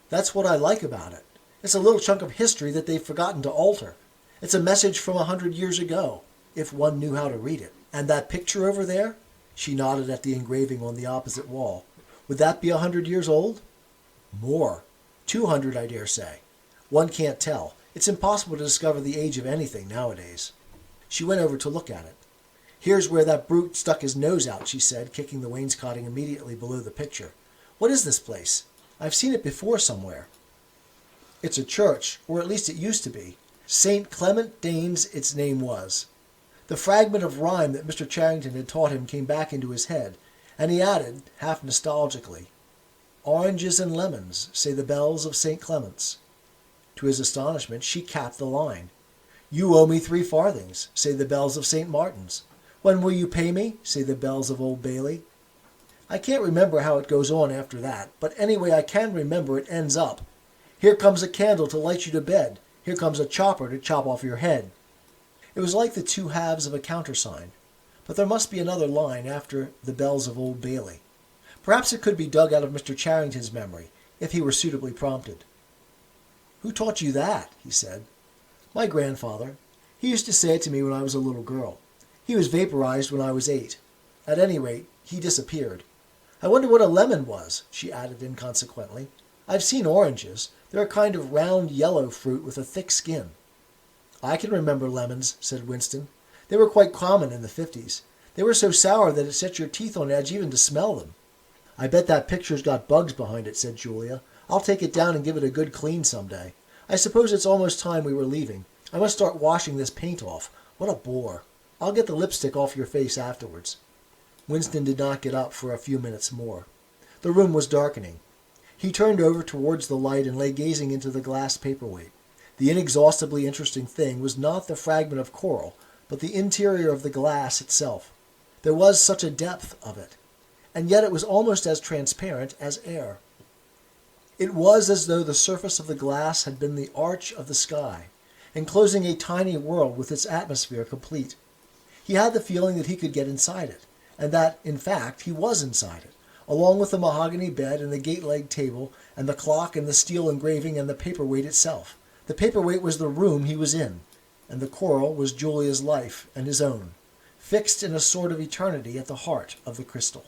That's what I like about it. It's a little chunk of history that they've forgotten to alter. It's a message from 100 years ago, if one knew how to read it. And that picture over there?" She nodded at the engraving on the opposite wall. "Would that be 100 years old?" "More. 200, I dare say. One can't tell. It's impossible to discover the age of anything nowadays." She went over to look at it. "Here's where that brute stuck his nose out," she said, kicking the wainscoting immediately below the picture. "What is this place? I've seen it before somewhere." "It's a church, or at least it used to be. St. Clement Danes its name was." The fragment of rhyme that Mr. Charrington had taught him came back into his head, and he added, half nostalgically, "Oranges and lemons, say the bells of St. Clement's." To his astonishment, she capped the line. "You owe me 3 farthings, say the bells of St. Martin's. When will you pay me, say the bells of Old Bailey." I can't remember how it goes on after that, but anyway I can remember it ends up, "Here comes a candle to light you to bed. Here comes a chopper to chop off your head." It was like the 2 halves of a countersign, but there must be another line after the bells of Old Bailey. Perhaps it could be dug out of Mr. Charrington's memory, if he were suitably prompted. "Who taught you that?" he said. "My grandfather. He used to say it to me when I was a little girl. He was vaporized when I was 8. At any rate, he disappeared. I wonder what a lemon was," she added inconsequently. "I've seen oranges. They're a kind of round yellow fruit with a thick skin." "I can remember lemons," said Winston. "They were quite common in the 50s. They were so sour that it set your teeth on edge even to smell them." "I bet that picture's got bugs behind it," said Julia. "I'll take it down and give it a good clean some day. I suppose it's almost time we were leaving. I must start washing this paint off. What a bore. I'll get the lipstick off your face afterwards. Winston did not get up for a few minutes more. The room was darkening. He turned over towards the light and lay gazing into the glass paperweight. The inexhaustibly interesting thing was not the fragment of coral, but the interior of the glass itself. There was such a depth of it, and yet it was almost as transparent as air. It was as though the surface of the glass had been the arch of the sky, enclosing a tiny world with its atmosphere complete. He had the feeling that he could get inside it, and that, in fact, he was inside it, along with the mahogany bed and the gate-legged table and the clock and the steel engraving and the paperweight itself. The paperweight was the room he was in, and the coral was Julia's life and his own, fixed in a sort of eternity at the heart of the crystal.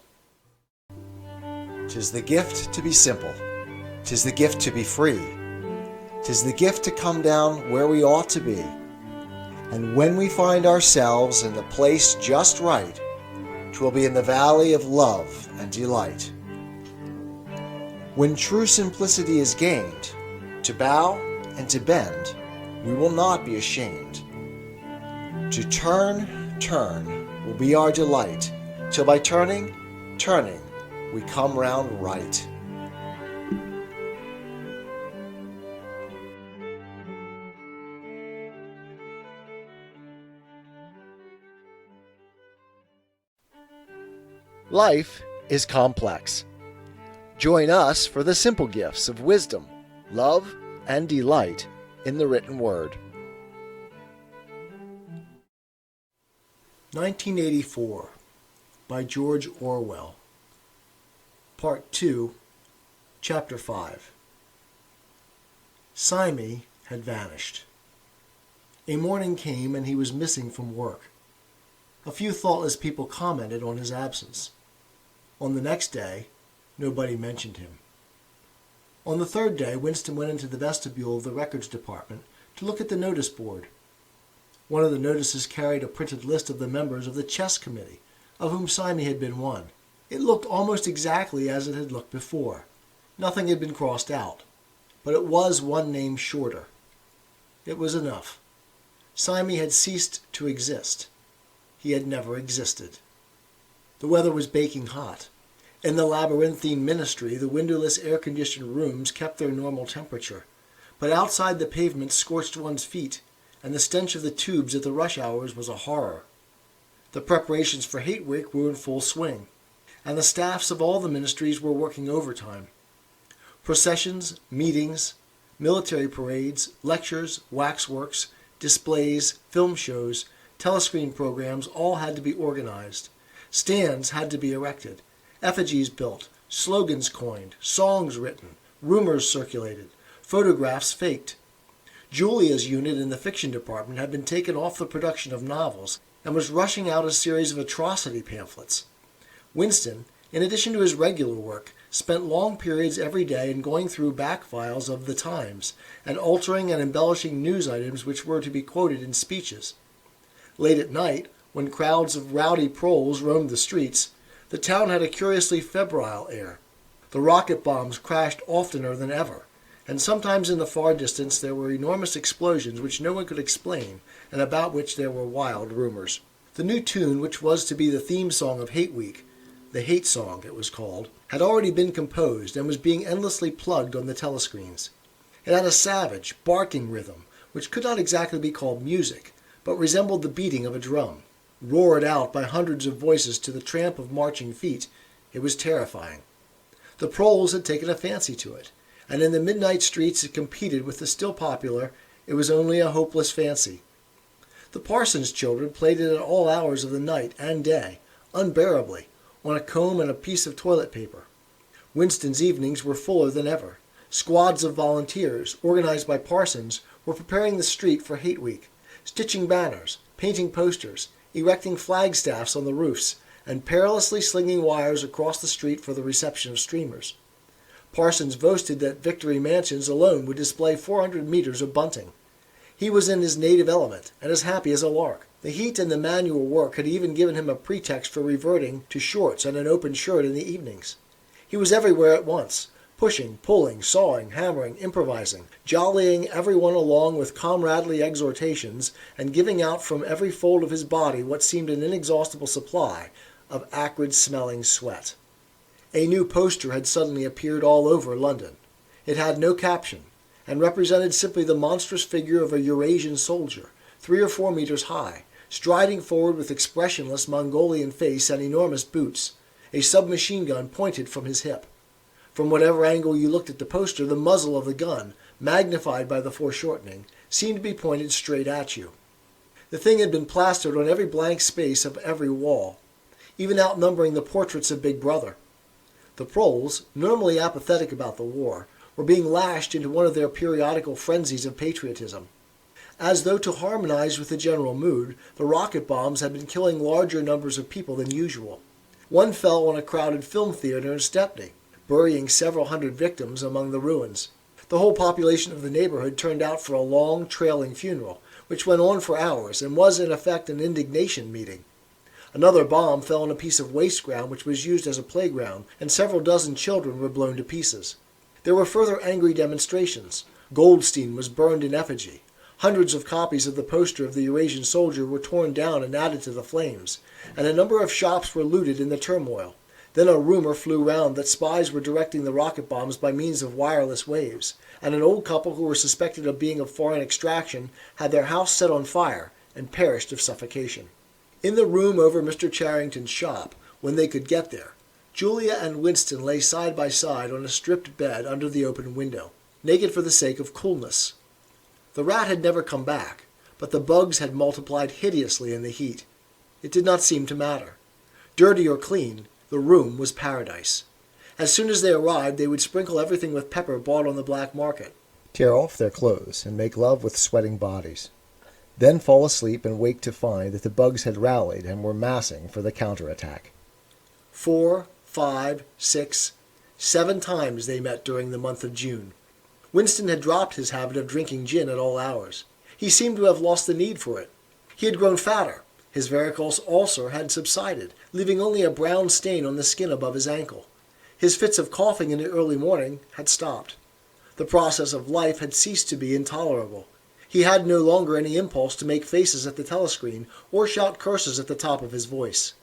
'Tis the gift to be simple. 'Tis the gift to be free. 'Tis the gift to come down where we ought to be. And when we find ourselves in the place just right, 'twill be in the valley of love and delight. When true simplicity is gained, to bow and to bend, we will not be ashamed. To turn will be our delight, till by turning, we come round right. Life is complex. Join us for the simple gifts of wisdom, love, and delight in the written word. 1984 by George Orwell. Part 2, Chapter 5. Simey had vanished. A morning came and he was missing from work. A few thoughtless people commented on his absence. On the next day, nobody mentioned him. On the third day, Winston went into the vestibule of the records department to look at the notice board. One of the notices carried a printed list of the members of the chess committee, of whom Simey had been one. It looked almost exactly as it had looked before. Nothing had been crossed out, but it was one name shorter. It was enough. Simey had ceased to exist. He had never existed. The weather was baking hot. In the labyrinthine ministry, the windowless air-conditioned rooms kept their normal temperature, but outside the pavement scorched one's feet, and the stench of the tubes at the rush hours was a horror. The preparations for Hate Week were in full swing, and the staffs of all the ministries were working overtime. Processions, meetings, military parades, lectures, waxworks, displays, film shows, telescreen programs all had to be organized. Stands had to be erected, effigies built, slogans coined, songs written, rumors circulated, photographs faked. Julia's unit in the fiction department had been taken off the production of novels and was rushing out a series of atrocity pamphlets. Winston, in addition to his regular work, spent long periods every day in going through back files of the Times and altering and embellishing news items which were to be quoted in speeches. Late at night, when crowds of rowdy proles roamed the streets, the town had a curiously febrile air. The rocket bombs crashed oftener than ever, and sometimes in the far distance there were enormous explosions which no one could explain and about which there were wild rumors. The new tune, which was to be the theme song of Hate Week, the Hate Song it was called, had already been composed and was being endlessly plugged on the telescreens. It had a savage, barking rhythm, which could not exactly be called music, but resembled the beating of a drum. Roared out by hundreds of voices to the tramp of marching feet, it was terrifying. The proles had taken a fancy to it, and in the midnight streets it competed with the still popular It Was Only a Hopeless Fancy. The parson's children played it at all hours of the night and day, unbearably, on a comb and a piece of toilet paper. Winston's evenings were fuller than ever. Squads of volunteers, organized by parsons, were preparing the street for Hate Week, stitching banners, painting posters, erecting flagstaffs on the roofs, and perilously slinging wires across the street for the reception of streamers. Parsons boasted that Victory Mansions alone would display 400 meters of bunting. He was in his native element, and as happy as a lark. The heat and the manual work had even given him a pretext for reverting to shorts and an open shirt in the evenings. He was everywhere at once, pushing, pulling, sawing, hammering, improvising, jollying everyone along with comradely exhortations, and giving out from every fold of his body what seemed an inexhaustible supply of acrid-smelling sweat. A new poster had suddenly appeared all over London. It had no caption, and represented simply the monstrous figure of a Eurasian soldier, 3 or 4 meters high, striding forward with expressionless Mongolian face and enormous boots, a submachine gun pointed from his hip. From whatever angle you looked at the poster, the muzzle of the gun, magnified by the foreshortening, seemed to be pointed straight at you. The thing had been plastered on every blank space of every wall, even outnumbering the portraits of Big Brother. The proles, normally apathetic about the war, were being lashed into one of their periodical frenzies of patriotism. As though to harmonize with the general mood, the rocket bombs had been killing larger numbers of people than usual. One fell on a crowded film theater in Stepney, burying several hundred victims among the ruins. The whole population of the neighborhood turned out for a long, trailing funeral, which went on for hours and was in effect an indignation meeting. Another bomb fell on a piece of waste ground which was used as a playground, and several dozen children were blown to pieces. There were further angry demonstrations. Goldstein was burned in effigy. Hundreds of copies of the poster of the Eurasian soldier were torn down and added to the flames, and a number of shops were looted in the turmoil. Then a rumor flew round that spies were directing the rocket bombs by means of wireless waves, and an old couple who were suspected of being of foreign extraction had their house set on fire and perished of suffocation. In the room over Mr. Charrington's shop, when they could get there, Julia and Winston lay side by side on a stripped bed under the open window, naked for the sake of coolness. The rat had never come back, but the bugs had multiplied hideously in the heat. It did not seem to matter. Dirty or clean, the room was paradise. As soon as they arrived, they would sprinkle everything with pepper bought on the black market, tear off their clothes, and make love with sweating bodies. Then fall asleep and wake to find that the bugs had rallied and were massing for the counterattack. 4, 5, 6, 7 times they met during the month of June. Winston had dropped his habit of drinking gin at all hours. He seemed to have lost the need for it. He had grown fatter. His varicose ulcer had subsided, leaving only a brown stain on the skin above his ankle. His fits of coughing in the early morning had stopped. The process of life had ceased to be intolerable. He had no longer any impulse to make faces at the telescreen or shout curses at the top of his voice.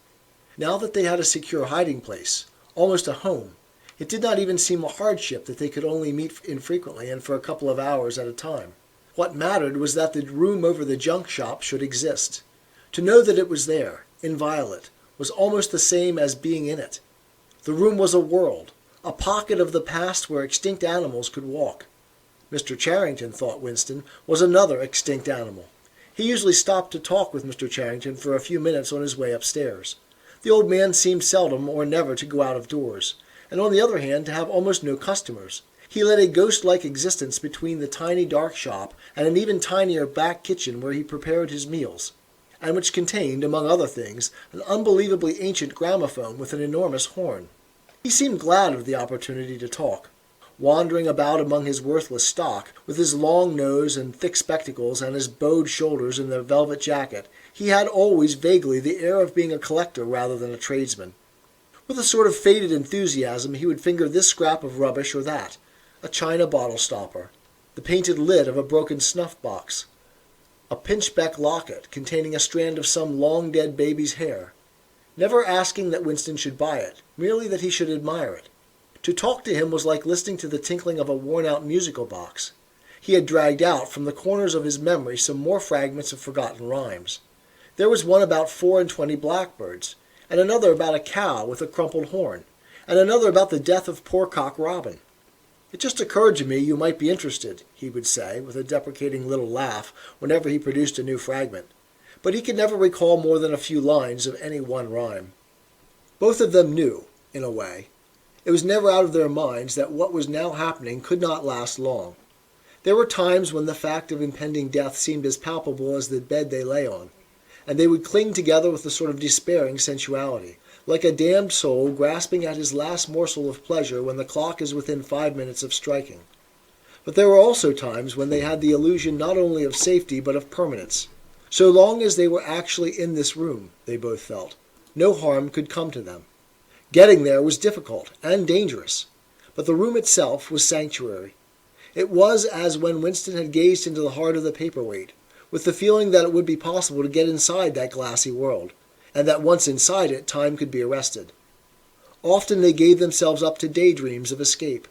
Now that they had a secure hiding place, almost a home, it did not even seem a hardship that they could only meet infrequently and for a couple of hours at a time. What mattered was that the room over the junk shop should exist. To know that it was there, inviolate, was almost the same as being in it. The room was a world, a pocket of the past where extinct animals could walk. Mr. Charrington, thought Winston, was another extinct animal. He usually stopped to talk with Mr. Charrington for a few minutes on his way upstairs. The old man seemed seldom or never to go out of doors, and on the other hand to have almost no customers. He led a ghost-like existence between the tiny dark shop and an even tinier back kitchen where he prepared his meals, and which contained, among other things, an unbelievably ancient gramophone with an enormous horn. He seemed glad of the opportunity to talk. Wandering about among his worthless stock, with his long nose and thick spectacles and his bowed shoulders in the velvet jacket, he had always vaguely the air of being a collector rather than a tradesman. With a sort of faded enthusiasm he would finger this scrap of rubbish or that, a china bottle stopper, the painted lid of a broken snuff-box, a pinchbeck locket containing a strand of some long-dead baby's hair, never asking that Winston should buy it, merely that he should admire it. To talk to him was like listening to the tinkling of a worn-out musical box. He had dragged out from the corners of his memory some more fragments of forgotten rhymes. There was one about 24 blackbirds, and another about a cow with a crumpled horn, and another about the death of poor Cock Robin. "It just occurred to me you might be interested," he would say, with a deprecating little laugh whenever he produced a new fragment. But he could never recall more than a few lines of any one rhyme. Both of them knew, in a way. It was never out of their minds that what was now happening could not last long. There were times when the fact of impending death seemed as palpable as the bed they lay on, and they would cling together with a sort of despairing sensuality, like a damned soul grasping at his last morsel of pleasure when the clock is within 5 minutes of striking. But there were also times when they had the illusion not only of safety but of permanence. So long as they were actually in this room, they both felt, no harm could come to them. Getting there was difficult and dangerous, but the room itself was sanctuary. It was as when Winston had gazed into the heart of the paperweight, with the feeling that it would be possible to get inside that glassy world, and that once inside it, time could be arrested. Often they gave themselves up to daydreams of escape.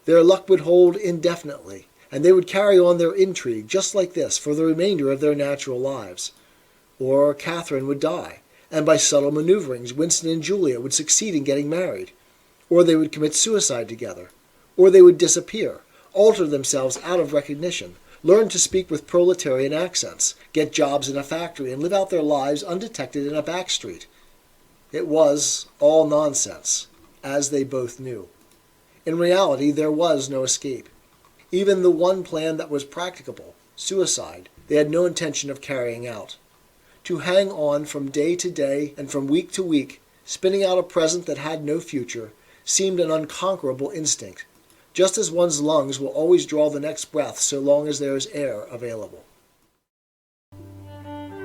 Their luck would hold indefinitely, and they would carry on their intrigue just like this for the remainder of their natural lives. Or Catherine would die, and by subtle maneuverings Winston and Julia would succeed in getting married. Or they would commit suicide together. Or they would disappear, alter themselves out of recognition, learn to speak with proletarian accents, get jobs in a factory, and live out their lives undetected in a back street. It was all nonsense, as they both knew. In reality, there was no escape. Even the one plan that was practicable, suicide, they had no intention of carrying out. To hang on from day to day and from week to week, spinning out a present that had no future, seemed an unconquerable instinct, just as one's lungs will always draw the next breath so long as there is air available.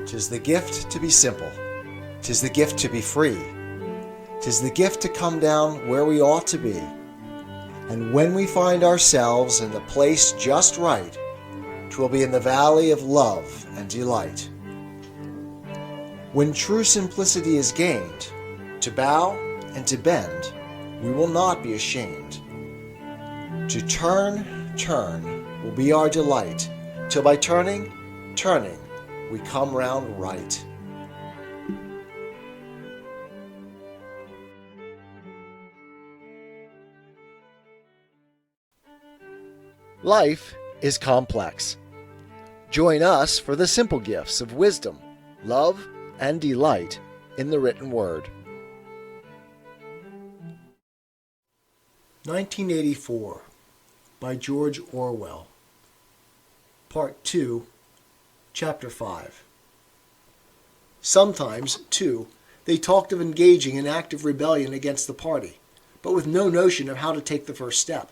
'Tis the gift to be simple. 'Tis the gift to be free. 'Tis the gift to come down where we ought to be. And when we find ourselves in the place just right, 'twill be in the valley of love and delight. When true simplicity is gained, to bow and to bend, we will not be ashamed. To turn will be our delight, till by turning, we come round right. Life is complex. Join us for the simple gifts of wisdom, love, and delight in the written word. 1984 by George Orwell. Part 2, Chapter 5. Sometimes, too, they talked of engaging in active rebellion against the party, but with no notion of how to take the first step.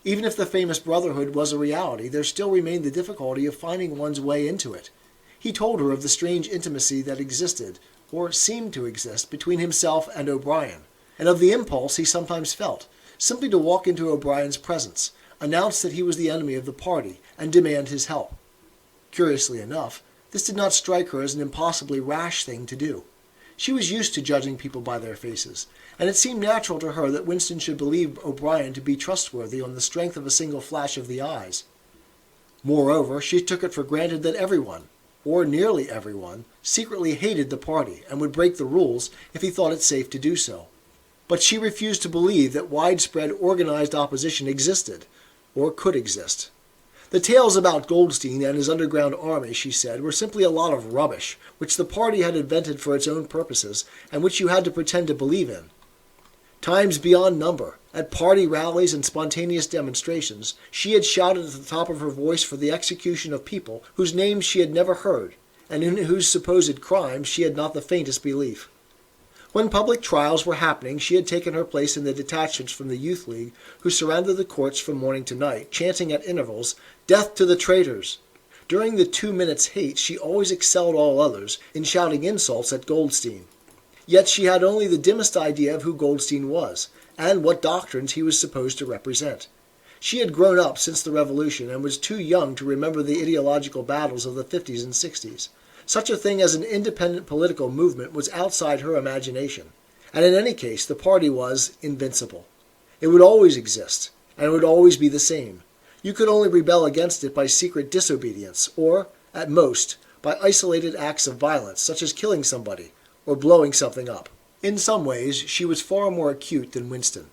Even if the famous brotherhood was a reality, there still remained the difficulty of finding one's way into it. He told her of the strange intimacy that existed, or seemed to exist, between himself and O'Brien, and of the impulse he sometimes felt, simply to walk into O'Brien's presence, announce that he was the enemy of the party, and demand his help. Curiously enough, this did not strike her as an impossibly rash thing to do. She was used to judging people by their faces, and it seemed natural to her that Winston should believe O'Brien to be trustworthy on the strength of a single flash of the eyes. Moreover, she took it for granted that everyone, or nearly everyone, secretly hated the party and would break the rules if he thought it safe to do so. But she refused to believe that widespread organized opposition existed, or could exist. The tales about Goldstein and his underground army, she said, were simply a lot of rubbish, which the party had invented for its own purposes, and which you had to pretend to believe in. Times beyond number, at party rallies and spontaneous demonstrations, she had shouted at the top of her voice for the execution of people whose names she had never heard, and in whose supposed crimes she had not the faintest belief. When public trials were happening, she had taken her place in the detachments from the Youth League who surrounded the courts from morning to night, chanting at intervals, "Death to the traitors!" During the 2 minutes' hate, she always excelled all others in shouting insults at Goldstein. Yet she had only the dimmest idea of who Goldstein was, and what doctrines he was supposed to represent. She had grown up since the Revolution and was too young to remember the ideological battles of the 50s and 60s. Such a thing as an independent political movement was outside her imagination, and in any case the party was invincible. It would always exist, and it would always be the same. You could only rebel against it by secret disobedience, or, at most, by isolated acts of violence, such as killing somebody, or blowing something up. In some ways, she was far more acute than Winston,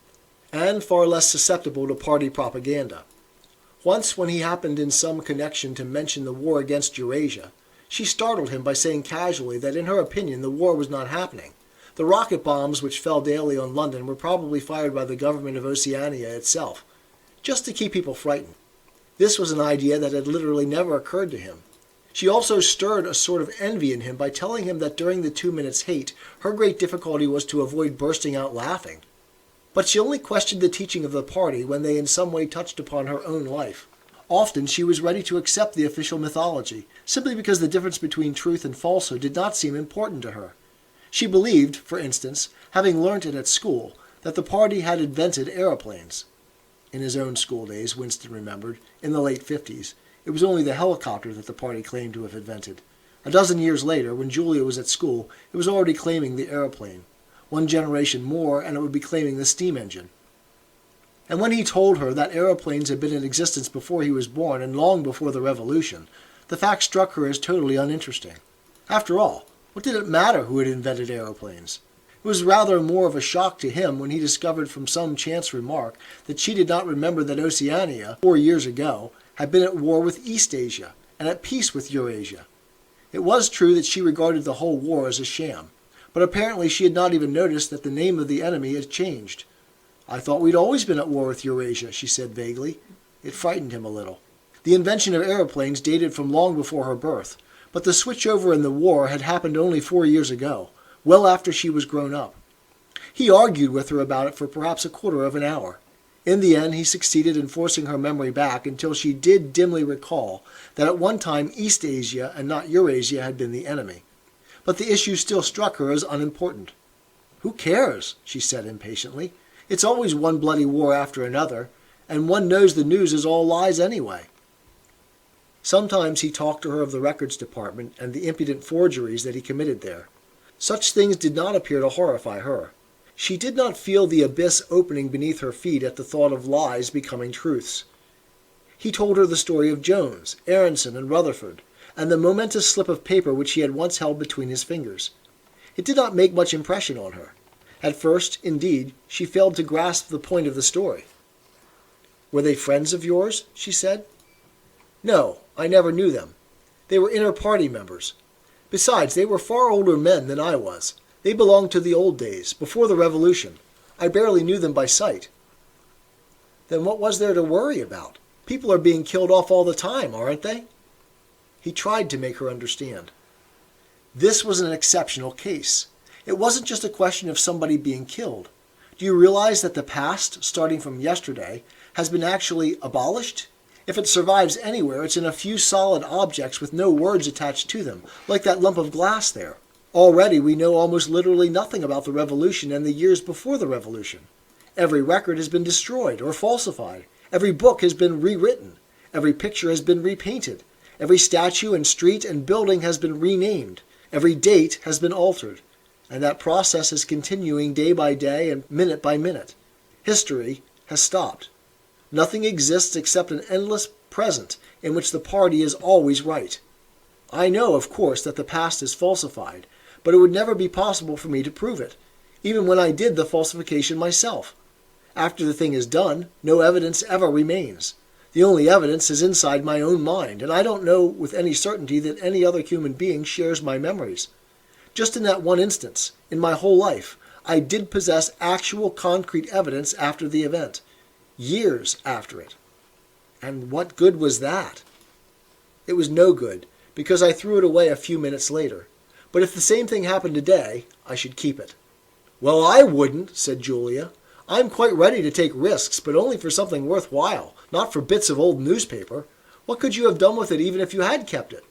and far less susceptible to party propaganda. Once, when he happened in some connection to mention the war against Eurasia, she startled him by saying casually that in her opinion the war was not happening. The rocket bombs which fell daily on London were probably fired by the government of Oceania itself, just to keep people frightened. This was an idea that had literally never occurred to him. She also stirred a sort of envy in him by telling him that during the 2 minutes' hate, her great difficulty was to avoid bursting out laughing. But she only questioned the teaching of the party when they in some way touched upon her own life. Often she was ready to accept the official mythology, simply because the difference between truth and falsehood did not seem important to her. She believed, for instance, having learnt it at school, that the party had invented aeroplanes. in his own school days, Winston remembered, in the late 50s. It was only the helicopter that the party claimed to have invented. A dozen years later, when Julia was at school, it was already claiming the aeroplane. One generation more, and it would be claiming the steam engine. And when he told her that aeroplanes had been in existence before he was born and long before the Revolution, the fact struck her as totally uninteresting. After all, what did it matter who had invented aeroplanes? It was rather more of a shock to him when he discovered from some chance remark that she did not remember that Oceania, 4 years ago, had been at war with East Asia and at peace with Eurasia. It was true that she regarded the whole war as a sham, but apparently she had not even noticed that the name of the enemy had changed. "I thought we'd always been at war with Eurasia," she said vaguely. It frightened him a little. The invention of aeroplanes dated from long before her birth, but the switchover in the war had happened only 4 years ago, well after she was grown up. He argued with her about it for perhaps a quarter of an hour. In the end, he succeeded in forcing her memory back until she did dimly recall that at one time East Asia and not Eurasia had been the enemy. But the issue still struck her as unimportant. "Who cares?" she said impatiently. "It's always one bloody war after another, and one knows the news is all lies anyway." Sometimes he talked to her of the records department and the impudent forgeries that he committed there. Such things did not appear to horrify her. She did not feel the abyss opening beneath her feet at the thought of lies becoming truths. He told her the story of Jones, Aronson, and Rutherford, and the momentous slip of paper which he had once held between his fingers. It did not make much impression on her. At first, indeed, she failed to grasp the point of the story. "Were they friends of yours?" she said. "No, I never knew them. They were inter-party members. Besides, they were far older men than I was. They belonged to the old days, before the Revolution. I barely knew them by sight." "Then what was there to worry about? People are being killed off all the time, aren't they?" He tried to make her understand. This was an exceptional case. It wasn't just a question of somebody being killed. Do you realize that the past, starting from yesterday, has been actually abolished? If it survives anywhere, it's in a few solid objects with no words attached to them, like that lump of glass there. Already we know almost literally nothing about the Revolution and the years before the Revolution. Every record has been destroyed or falsified. Every book has been rewritten. Every picture has been repainted. Every statue and street and building has been renamed. Every date has been altered. And that process is continuing day by day and minute by minute. History has stopped. Nothing exists except an endless present in which the party is always right. I know, of course, that the past is falsified, but it would never be possible for me to prove it, even when I did the falsification myself. After the thing is done, no evidence ever remains. The only evidence is inside my own mind, and I don't know with any certainty that any other human being shares my memories. Just in that one instance, in my whole life, I did possess actual concrete evidence after the event, years after it. And what good was that? It was no good, because I threw it away a few minutes later. But if the same thing happened today, I should keep it. "Well, I wouldn't," said Julia. "I'm quite ready to take risks, but only for something worthwhile, not for bits of old newspaper. What could you have done with it even if you had kept it?"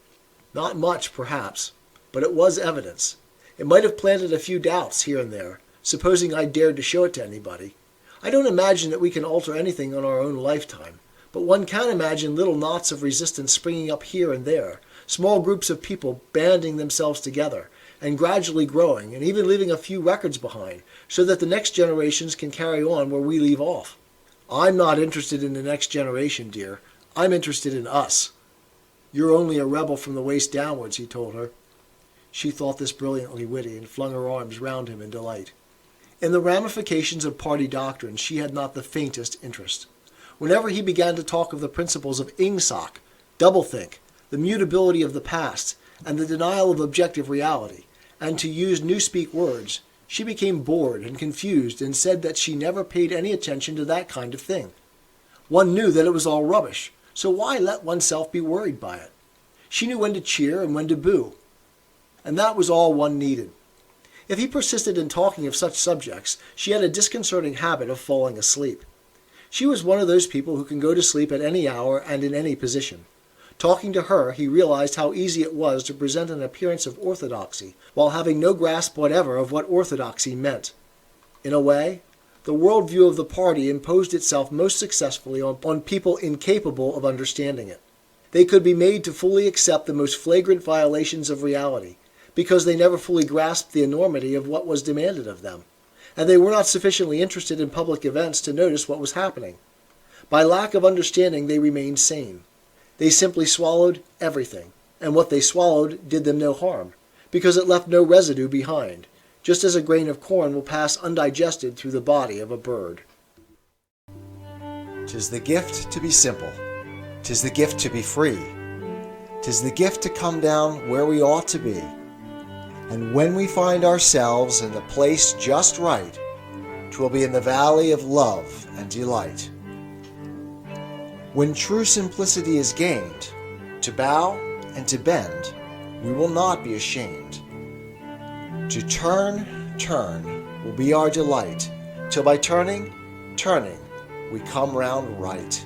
"Not much, perhaps, but it was evidence. It might have planted a few doubts here and there, supposing I dared to show it to anybody. I don't imagine that we can alter anything in our own lifetime, but one can imagine little knots of resistance springing up here and there, small groups of people banding themselves together, and gradually growing, and even leaving a few records behind, so that the next generations can carry on where we leave off. I'm not interested in the next generation, dear. I'm interested in us." "You're only a rebel from the waist downwards," he told her. She thought this brilliantly witty, and flung her arms round him in delight. In the ramifications of party doctrine she had not the faintest interest. Whenever he began to talk of the principles of Ingsoc, doublethink, the mutability of the past, and the denial of objective reality, and to use newspeak words, she became bored and confused and said that she never paid any attention to that kind of thing. One knew that it was all rubbish, so why let oneself be worried by it? She knew when to cheer and when to boo, and that was all one needed. If he persisted in talking of such subjects, she had a disconcerting habit of falling asleep. She was one of those people who can go to sleep at any hour and in any position. Talking to her, he realized how easy it was to present an appearance of orthodoxy, while having no grasp whatever of what orthodoxy meant. In a way, the worldview of the party imposed itself most successfully on people incapable of understanding it. They could be made to fully accept the most flagrant violations of reality, because they never fully grasped the enormity of what was demanded of them, and they were not sufficiently interested in public events to notice what was happening. By lack of understanding, they remained sane. They simply swallowed everything, and what they swallowed did them no harm, because it left no residue behind, just as a grain of corn will pass undigested through the body of a bird. 'Tis the gift to be simple. 'Tis the gift to be free. 'Tis the gift to come down where we ought to be. And when we find ourselves in the place just right, 'twill be in the valley of love and delight. When true simplicity is gained, to bow and to bend, we will not be ashamed. To turn will be our delight, till by turning, we come round right.